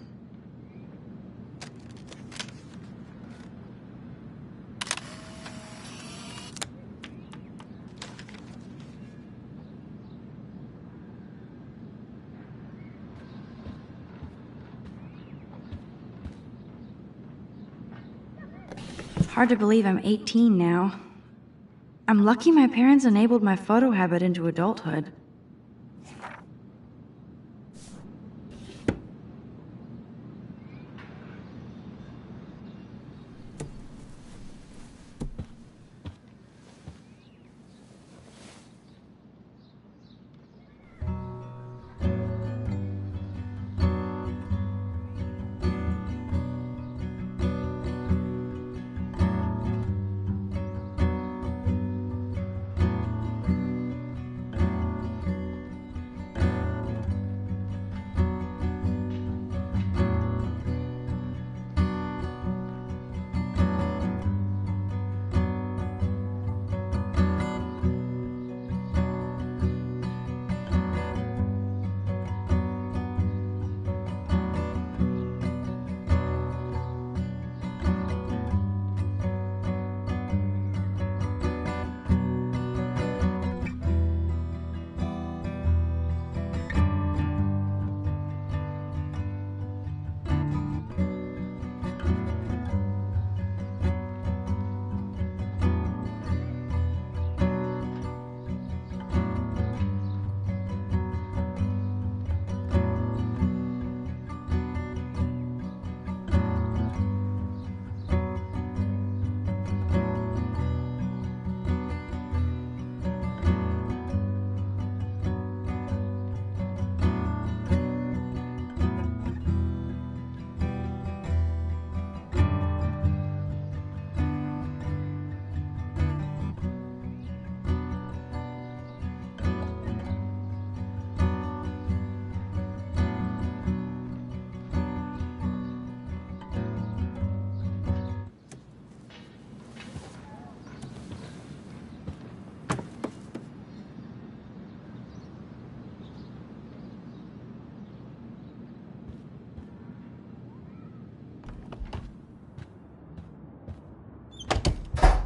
Hard to believe I'm 18 now. I'm lucky my parents enabled my photo habit into adulthood.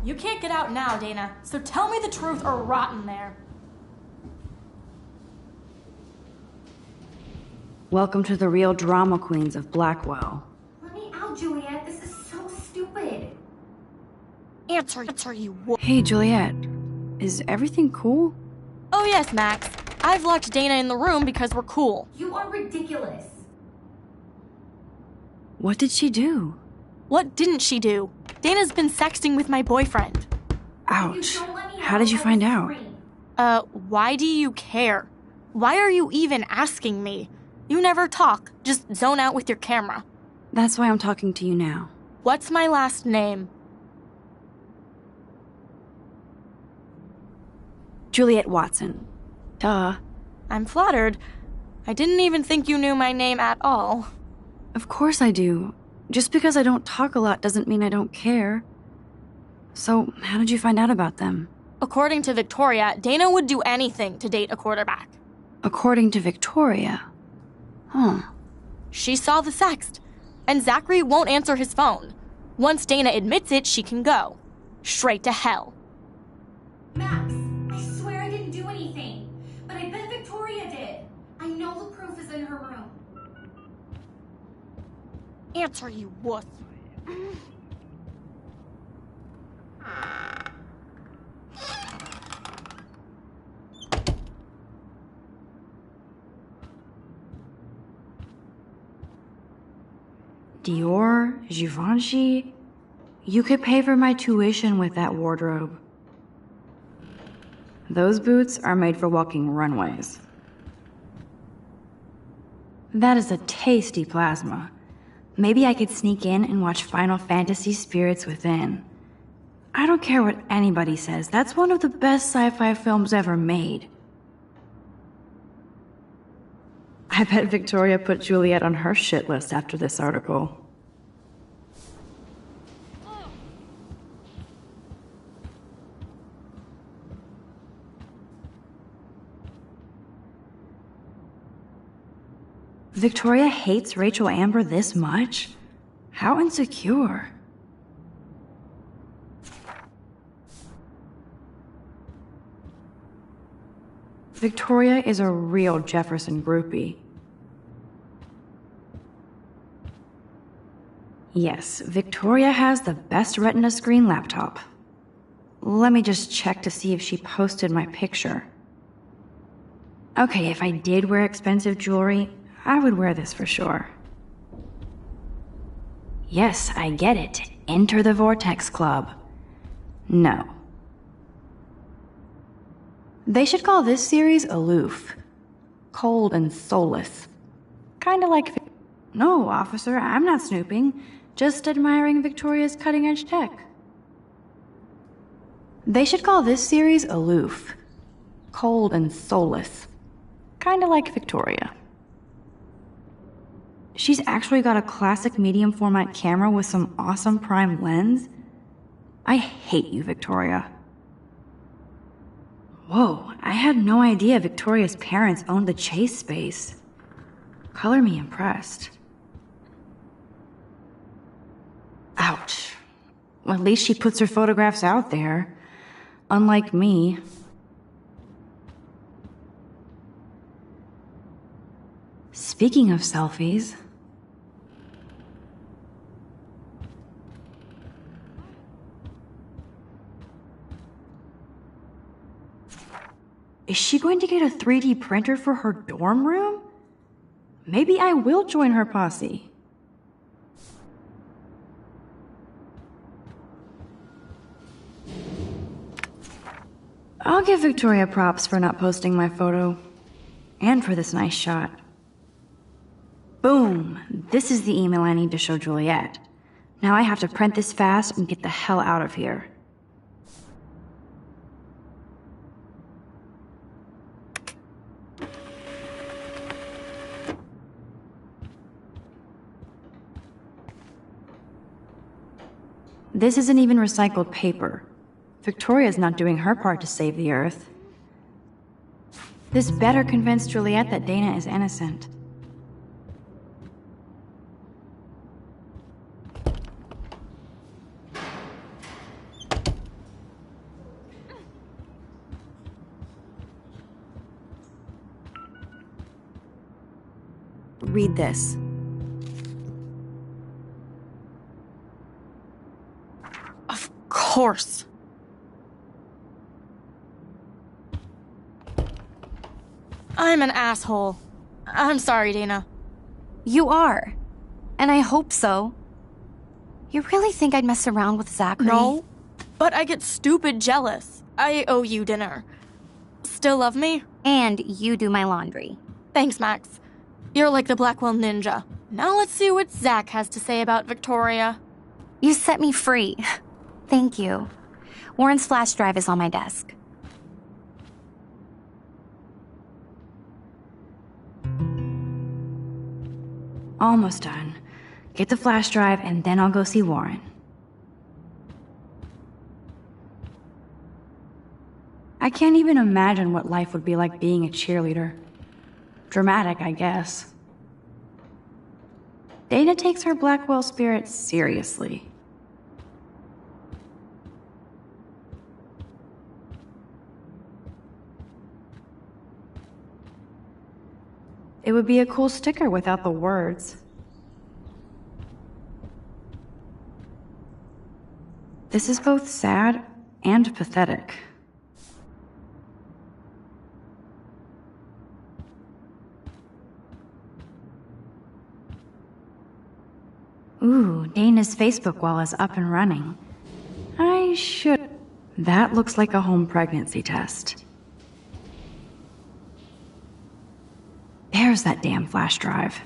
You can't get out now, Dana, so tell me the truth or rot in there. Welcome to the real drama queens of Blackwell. Let me out, Answer, you what? Hey, Juliet. Is everything cool? Oh yes, Max. I've locked Dana in the room because we're cool. You are ridiculous. What did she do? What didn't she do? Dana's been sexting with my boyfriend. Ouch. How did you find out? Why do you care? Why are you even asking me? You never talk, just zone out with your camera. That's why I'm talking to you now. What's my last name? Juliet Watson. Duh. I'm flattered. I didn't even think you knew my name at all. Of course I do. Just because I don't talk a lot doesn't mean I don't care. So, how did you find out about them? According to Victoria, Dana would do anything to date a quarterback. According to Victoria? Huh. She saw the sext, and Zachary won't answer his phone. Once Dana admits it, she can go. Straight to hell. Max, I swear I didn't do anything. But I bet Victoria did. I know the proof is in her room. Answer, you wuss. Dior, Givenchy. You could pay for my tuition with that wardrobe. Those boots are made for walking runways. That is a tasty plasma. Maybe I could sneak in and watch Final Fantasy Spirits Within. I don't care what anybody says, that's one of the best sci-fi films ever made. I bet Victoria put Juliet on her shit list after this article. Victoria hates Rachel Amber this much? How insecure. Victoria is a real Jefferson groupie. Yes, Victoria has the best Retina screen laptop. Let me just check to see if she posted my picture. Okay, if I did wear expensive jewelry, I would wear this for sure. Yes, I get it. Enter the Vortex Club. No. They should call this series aloof. Cold and soulless. Kinda like... No, officer, I'm not snooping. Just admiring Victoria's cutting-edge tech. They should call this series aloof. Cold and soulless. Kinda like Victoria. She's actually got a classic medium format camera with some awesome prime lens. I hate you, Victoria. Whoa, I had no idea Victoria's parents owned the Chase space. Color me impressed. Ouch. Well, at least she puts her photographs out there. Unlike me. Speaking of selfies... Is she going to get a 3D printer for her dorm room? Maybe I will join her posse. I'll give Victoria props for not posting my photo. And for this nice shot. Boom! This is the email I need to show Juliet. Now I have to print this fast and get the hell out of here. This isn't even recycled paper. Victoria's not doing her part to save the Earth. This better convince Juliet that Dana is innocent. Read this. course. I'm an asshole. I'm sorry, Dana. You are. And I hope so. You really think I'd mess around with Zachary? No, but I get stupid jealous. I owe you dinner. Still love me? And you do my laundry. Thanks, Max. You're like the Blackwell Ninja. Now let's see what Zach has to say about Victoria. You set me free. Thank you. Warren's flash drive is on my desk. Almost done. Get the flash drive and then I'll go see Warren. I can't even imagine what life would be like being a cheerleader. Dramatic, I guess. Dana takes her Blackwell spirit seriously. It would be a cool sticker without the words. This is both sad and pathetic. Ooh, Dana's Facebook wall is up and running. I should... That looks like a home pregnancy test. There's that damn flash drive.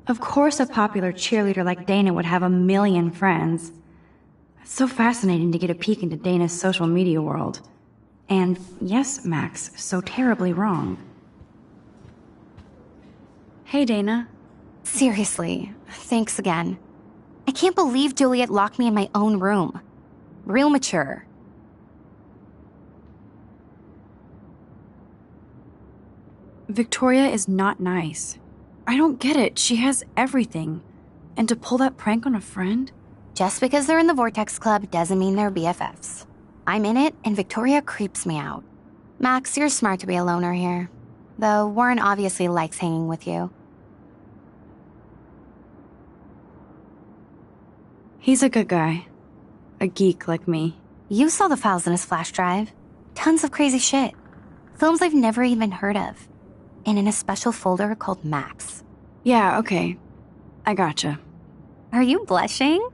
Of course a popular cheerleader like Dana would have a million friends. It's so fascinating to get a peek into Dana's social media world. And yes, Max, so terribly wrong. Hey, Dana. Seriously, thanks again. I can't believe Juliet locked me in my own room. Real mature. Victoria is not nice. I don't get it. She has everything. And to pull that prank on a friend? Just because they're in the Vortex Club doesn't mean they're BFFs. I'm in it, and Victoria creeps me out. Max, you're smart to be a loner here. Though Warren obviously likes hanging with you. He's a good guy. A geek like me. You saw the files in his flash drive. Tons of crazy shit. Films I've never even heard of. And in a special folder called Max. Yeah, okay. I gotcha. Are you blushing?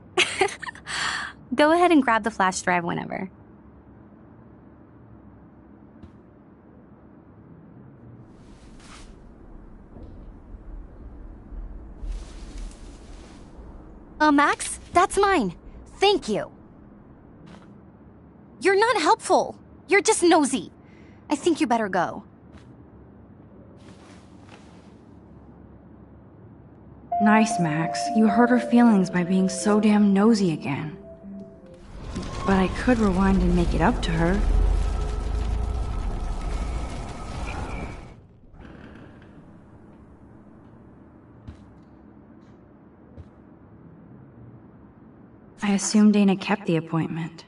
Go ahead and grab the flash drive whenever. Max, that's mine. Thank you. You're not helpful. You're just nosy. I think you better go. Nice, Max. You hurt her feelings by being so damn nosy again. But I could rewind and make it up to her. I assume Dana kept the appointment.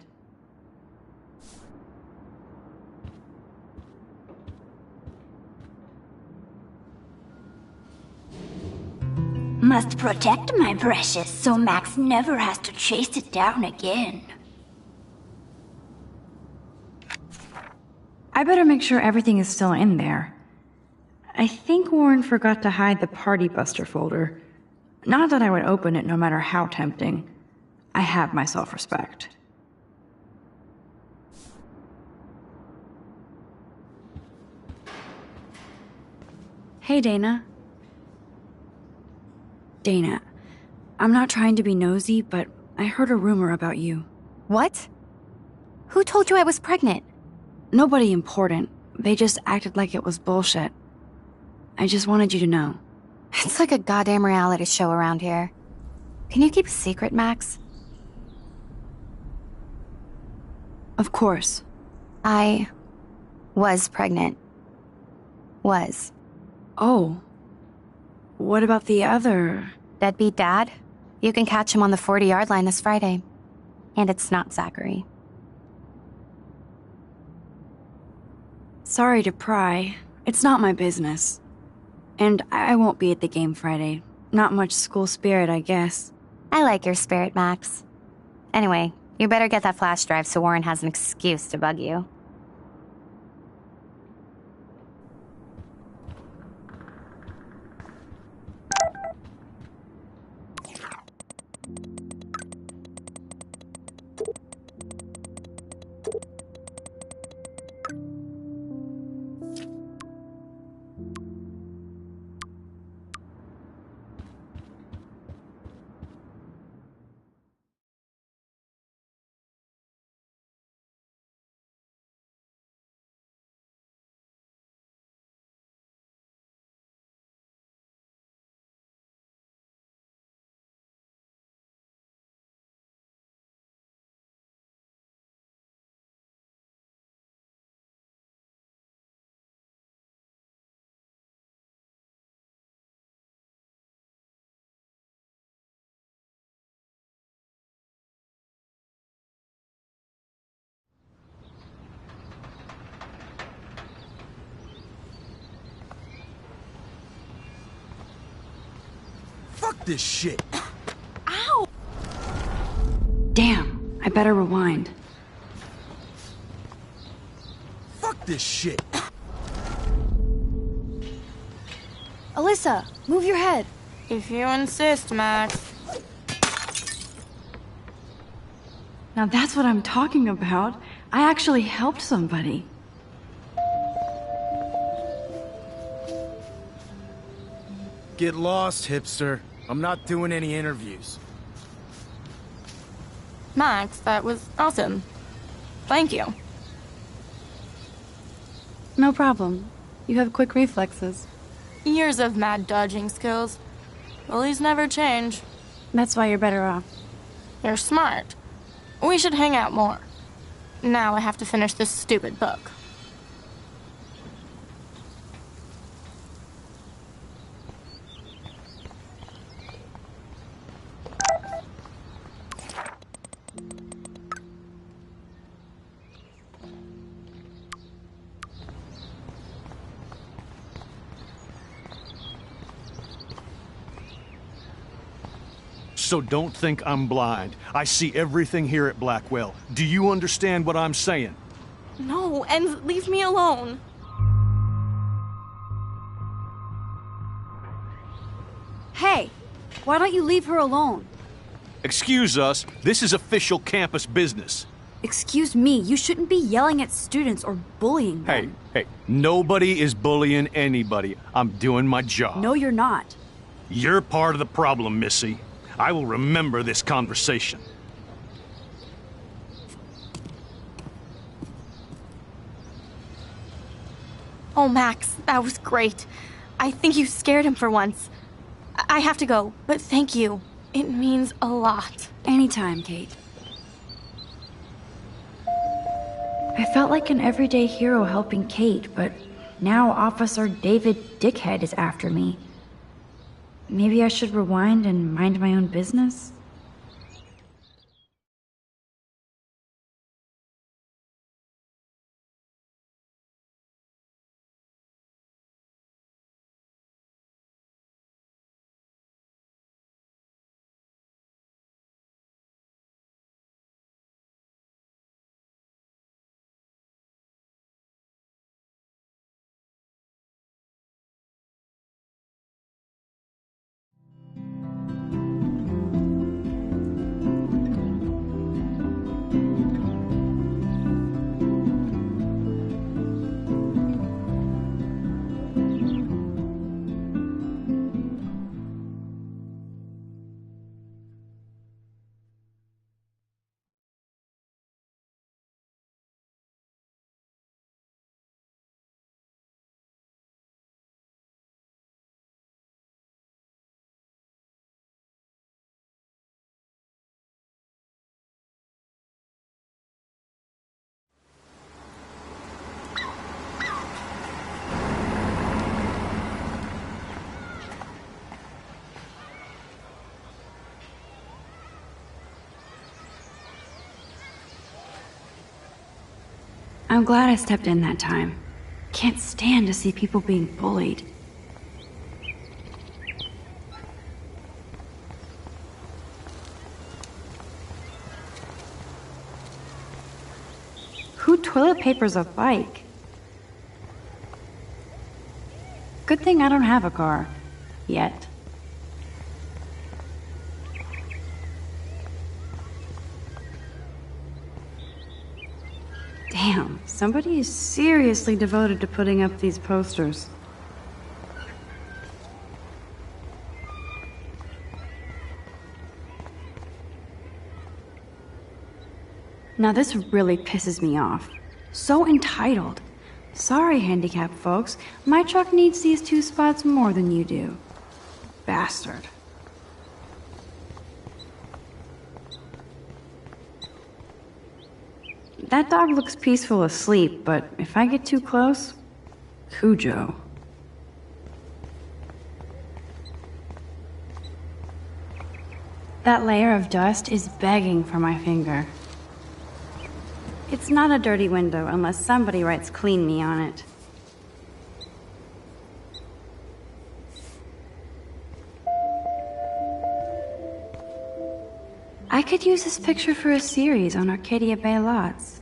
Must protect my precious so Max never has to chase it down again. I better make sure everything is still in there. I think Warren forgot to hide the Party Buster folder. Not that I would open it no matter how tempting. I have my self-respect. Hey, Dana. Dana, I'm not trying to be nosy, but I heard a rumor about you. What? Who told you I was pregnant? Nobody important. They just acted like it was bullshit. I just wanted you to know. It's like a goddamn reality show around here. Can you keep a secret, Max? Of course. I was pregnant. Was. Oh. What about the other? Deadbeat dad? You can catch him on the 40-yard line this Friday. And it's not Zachary. Sorry to pry. It's not my business. And I won't be at the game Friday. Not much school spirit, I guess. I like your spirit, Max. Anyway, you better get that flash drive so Warren has an excuse to bug you. Fuck this shit. Ow! Damn, I better rewind. Fuck this shit. Alyssa, move your head. If you insist, Max. Now that's what I'm talking about. I actually helped somebody. Get lost, hipster. I'm not doing any interviews. Max, that was awesome. Thank you. No problem. You have quick reflexes. Years of mad dodging skills. Bullies never change. That's why you're better off. You're smart. We should hang out more. Now I have to finish this stupid book. So don't think I'm blind. I see everything here at Blackwell. Do you understand what I'm saying? No, and leave me alone. Hey, why don't you leave her alone? Excuse us, this is official campus business. Excuse me, you shouldn't be yelling at students or bullying them. Hey, nobody is bullying anybody. I'm doing my job. No, you're not. You're part of the problem, Missy. I will remember this conversation. Oh, Max, that was great. I think you scared him for once. I have to go, but thank you. It means a lot. Anytime, Kate. I felt like an everyday hero helping Kate, but now Officer David Dickhead is after me. Maybe I should rewind and mind my own business? I'm glad I stepped in that time. Can't stand to see people being bullied. toilet paper's a bike. Good thing I don't have a car. Yet. Damn, somebody is seriously devoted to putting up these posters. Now this really pisses me off. So entitled. Sorry, handicapped folks. My truck needs these 2 spots more than you do. Bastard. That dog looks peaceful asleep, but if I get too close, Cujo. That layer of dust is begging for my finger. It's not a dirty window unless somebody writes "clean me" on it. I could use this picture for a series on Arcadia Bay lots.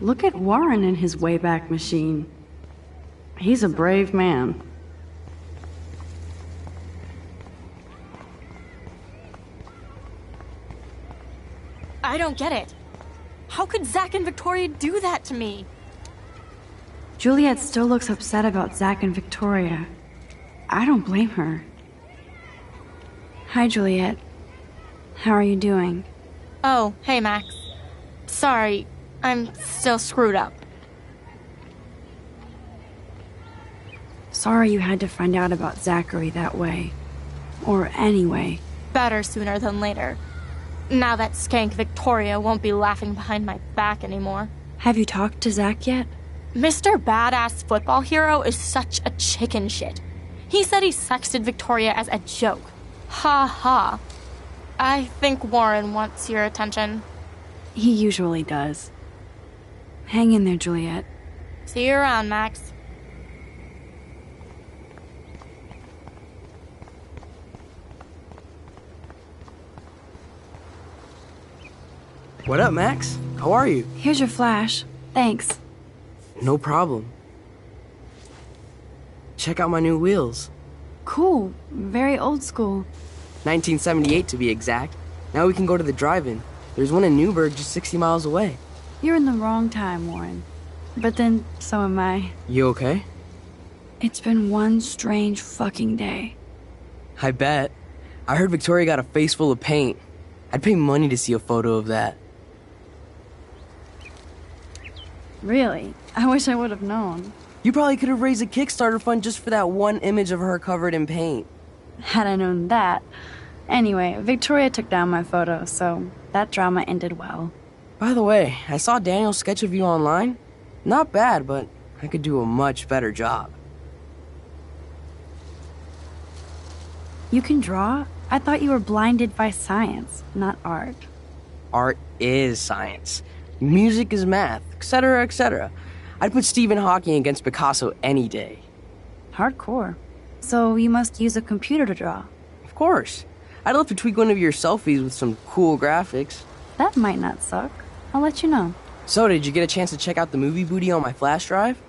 Look at Warren in his Wayback Machine. He's a brave man. I don't get it. How could Zach and Victoria do that to me? Juliet still looks upset about Zach and Victoria. I don't blame her. Hi, Juliet. How are you doing? Oh, hey, Max. Sorry, I'm still screwed up. Sorry you had to find out about Zachary that way. Or anyway. Better sooner than later. Now that skank Victoria won't be laughing behind my back anymore. Have you talked to Zach yet? Mr. Badass Football Hero is such a chicken shit. He said he sexted Victoria as a joke. Ha ha. I think Warren wants your attention. He usually does. Hang in there, Juliet. See you around, Max. What up, Max? How are you? Here's your flash. Thanks. No problem. Check out my new wheels. Cool. Very old school. 1978 to be exact. Now we can go to the drive-in. There's one in Newburgh just 60 miles away. You're in the wrong time, Warren. But then, so am I. You okay? It's been one strange fucking day. I bet. I heard Victoria got a face full of paint. I'd pay money to see a photo of that. Really? I wish I would have known. You probably could have raised a Kickstarter fund just for that one image of her covered in paint. Had I known that. Anyway, Victoria took down my photo, so that drama ended well. By the way, I saw Daniel's sketch of you online. Not bad, but I could do a much better job. You can draw? I thought you were blinded by science, not art. Art is science. Music is math, etc., etc. I'd put Stephen Hawking against Picasso any day. Hardcore. So you must use a computer to draw. Of course. I'd love to tweak one of your selfies with some cool graphics. That might not suck. I'll let you know. So, did you get a chance to check out the movie booty on my flash drive?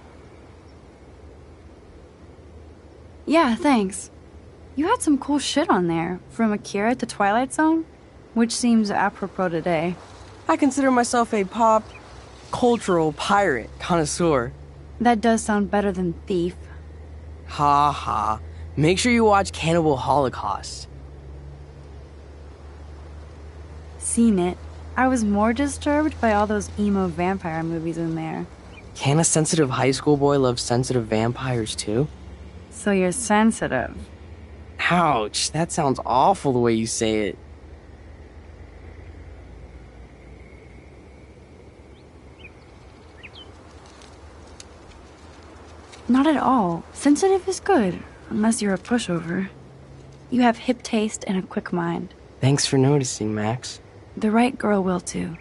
Yeah, thanks. You had some cool shit on there, from Akira to Twilight Zone, which seems apropos today. I consider myself a pop cultural pirate connoisseur. That does sound better than thief. Ha ha. Make sure you watch Cannibal Holocaust. Seen it. I was more disturbed by all those emo vampire movies in there. Can a sensitive high school boy love sensitive vampires too? So you're sensitive. Ouch, that sounds awful the way you say it. Not at all. Sensitive is good, unless you're a pushover. You have hip taste and a quick mind. Thanks for noticing, Max. The right girl will too.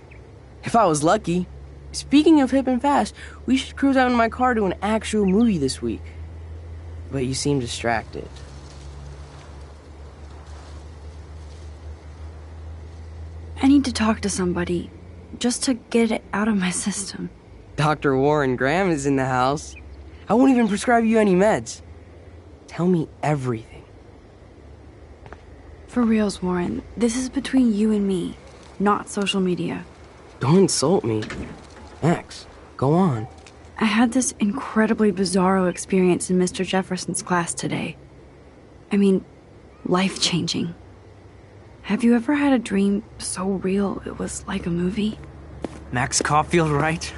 If I was lucky. Speaking of hip and fast, we should cruise out in my car to an actual movie this week. But you seem distracted. I need to talk to somebody, just to get it out of my system. Dr. Warren Graham is in the house. I won't even prescribe you any meds. Tell me everything. For reals, Warren, this is between you and me, not social media. Don't insult me. Max, go on. I had this incredibly bizarro experience in Mr. Jefferson's class today. I mean, life-changing. Have you ever had a dream so real it was like a movie? Max Caulfield, right?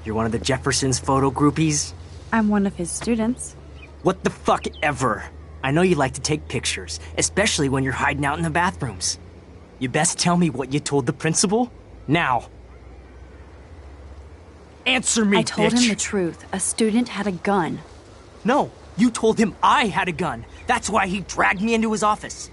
You're one of the Jefferson's photo groupies? I'm one of his students. What the fuck ever? I know you like to take pictures, especially when you're hiding out in the bathrooms. You best tell me what you told the principal, now. Answer me, I told bitch. him the truth. A student had a gun. No, you told him I had a gun. That's why he dragged me into his office.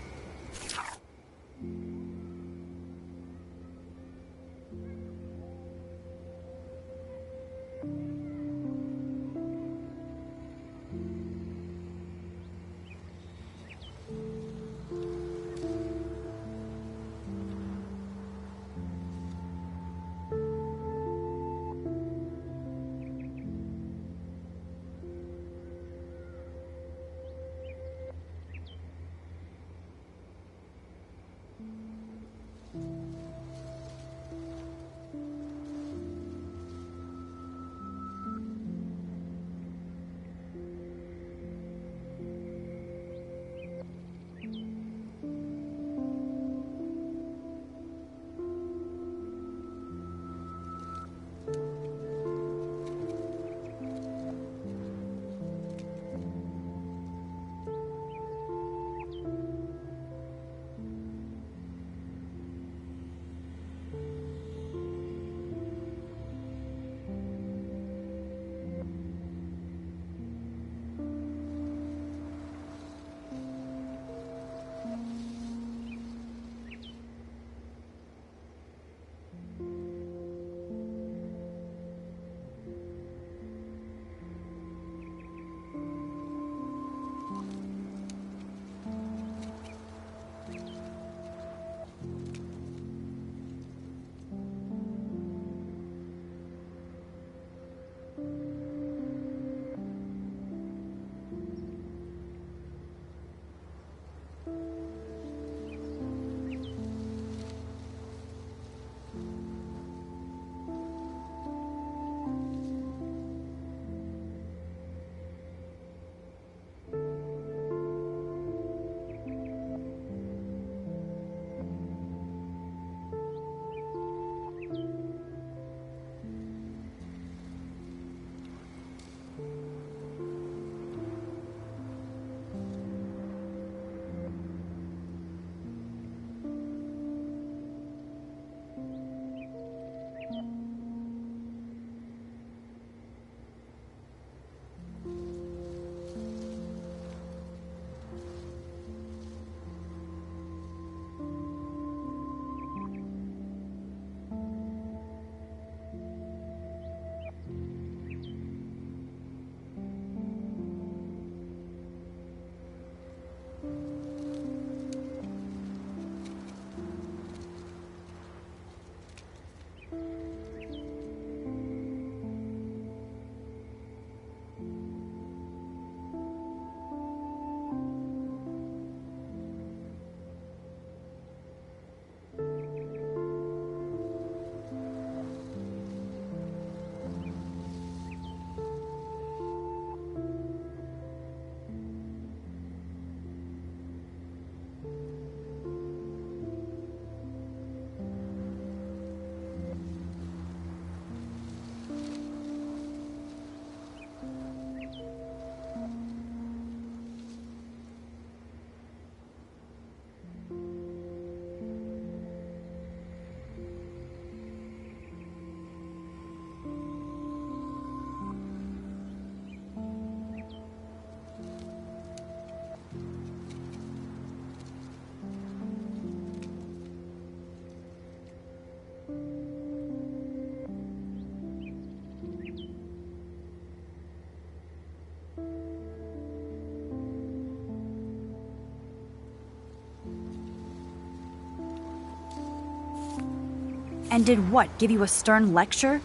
And did what, give you a stern lecture?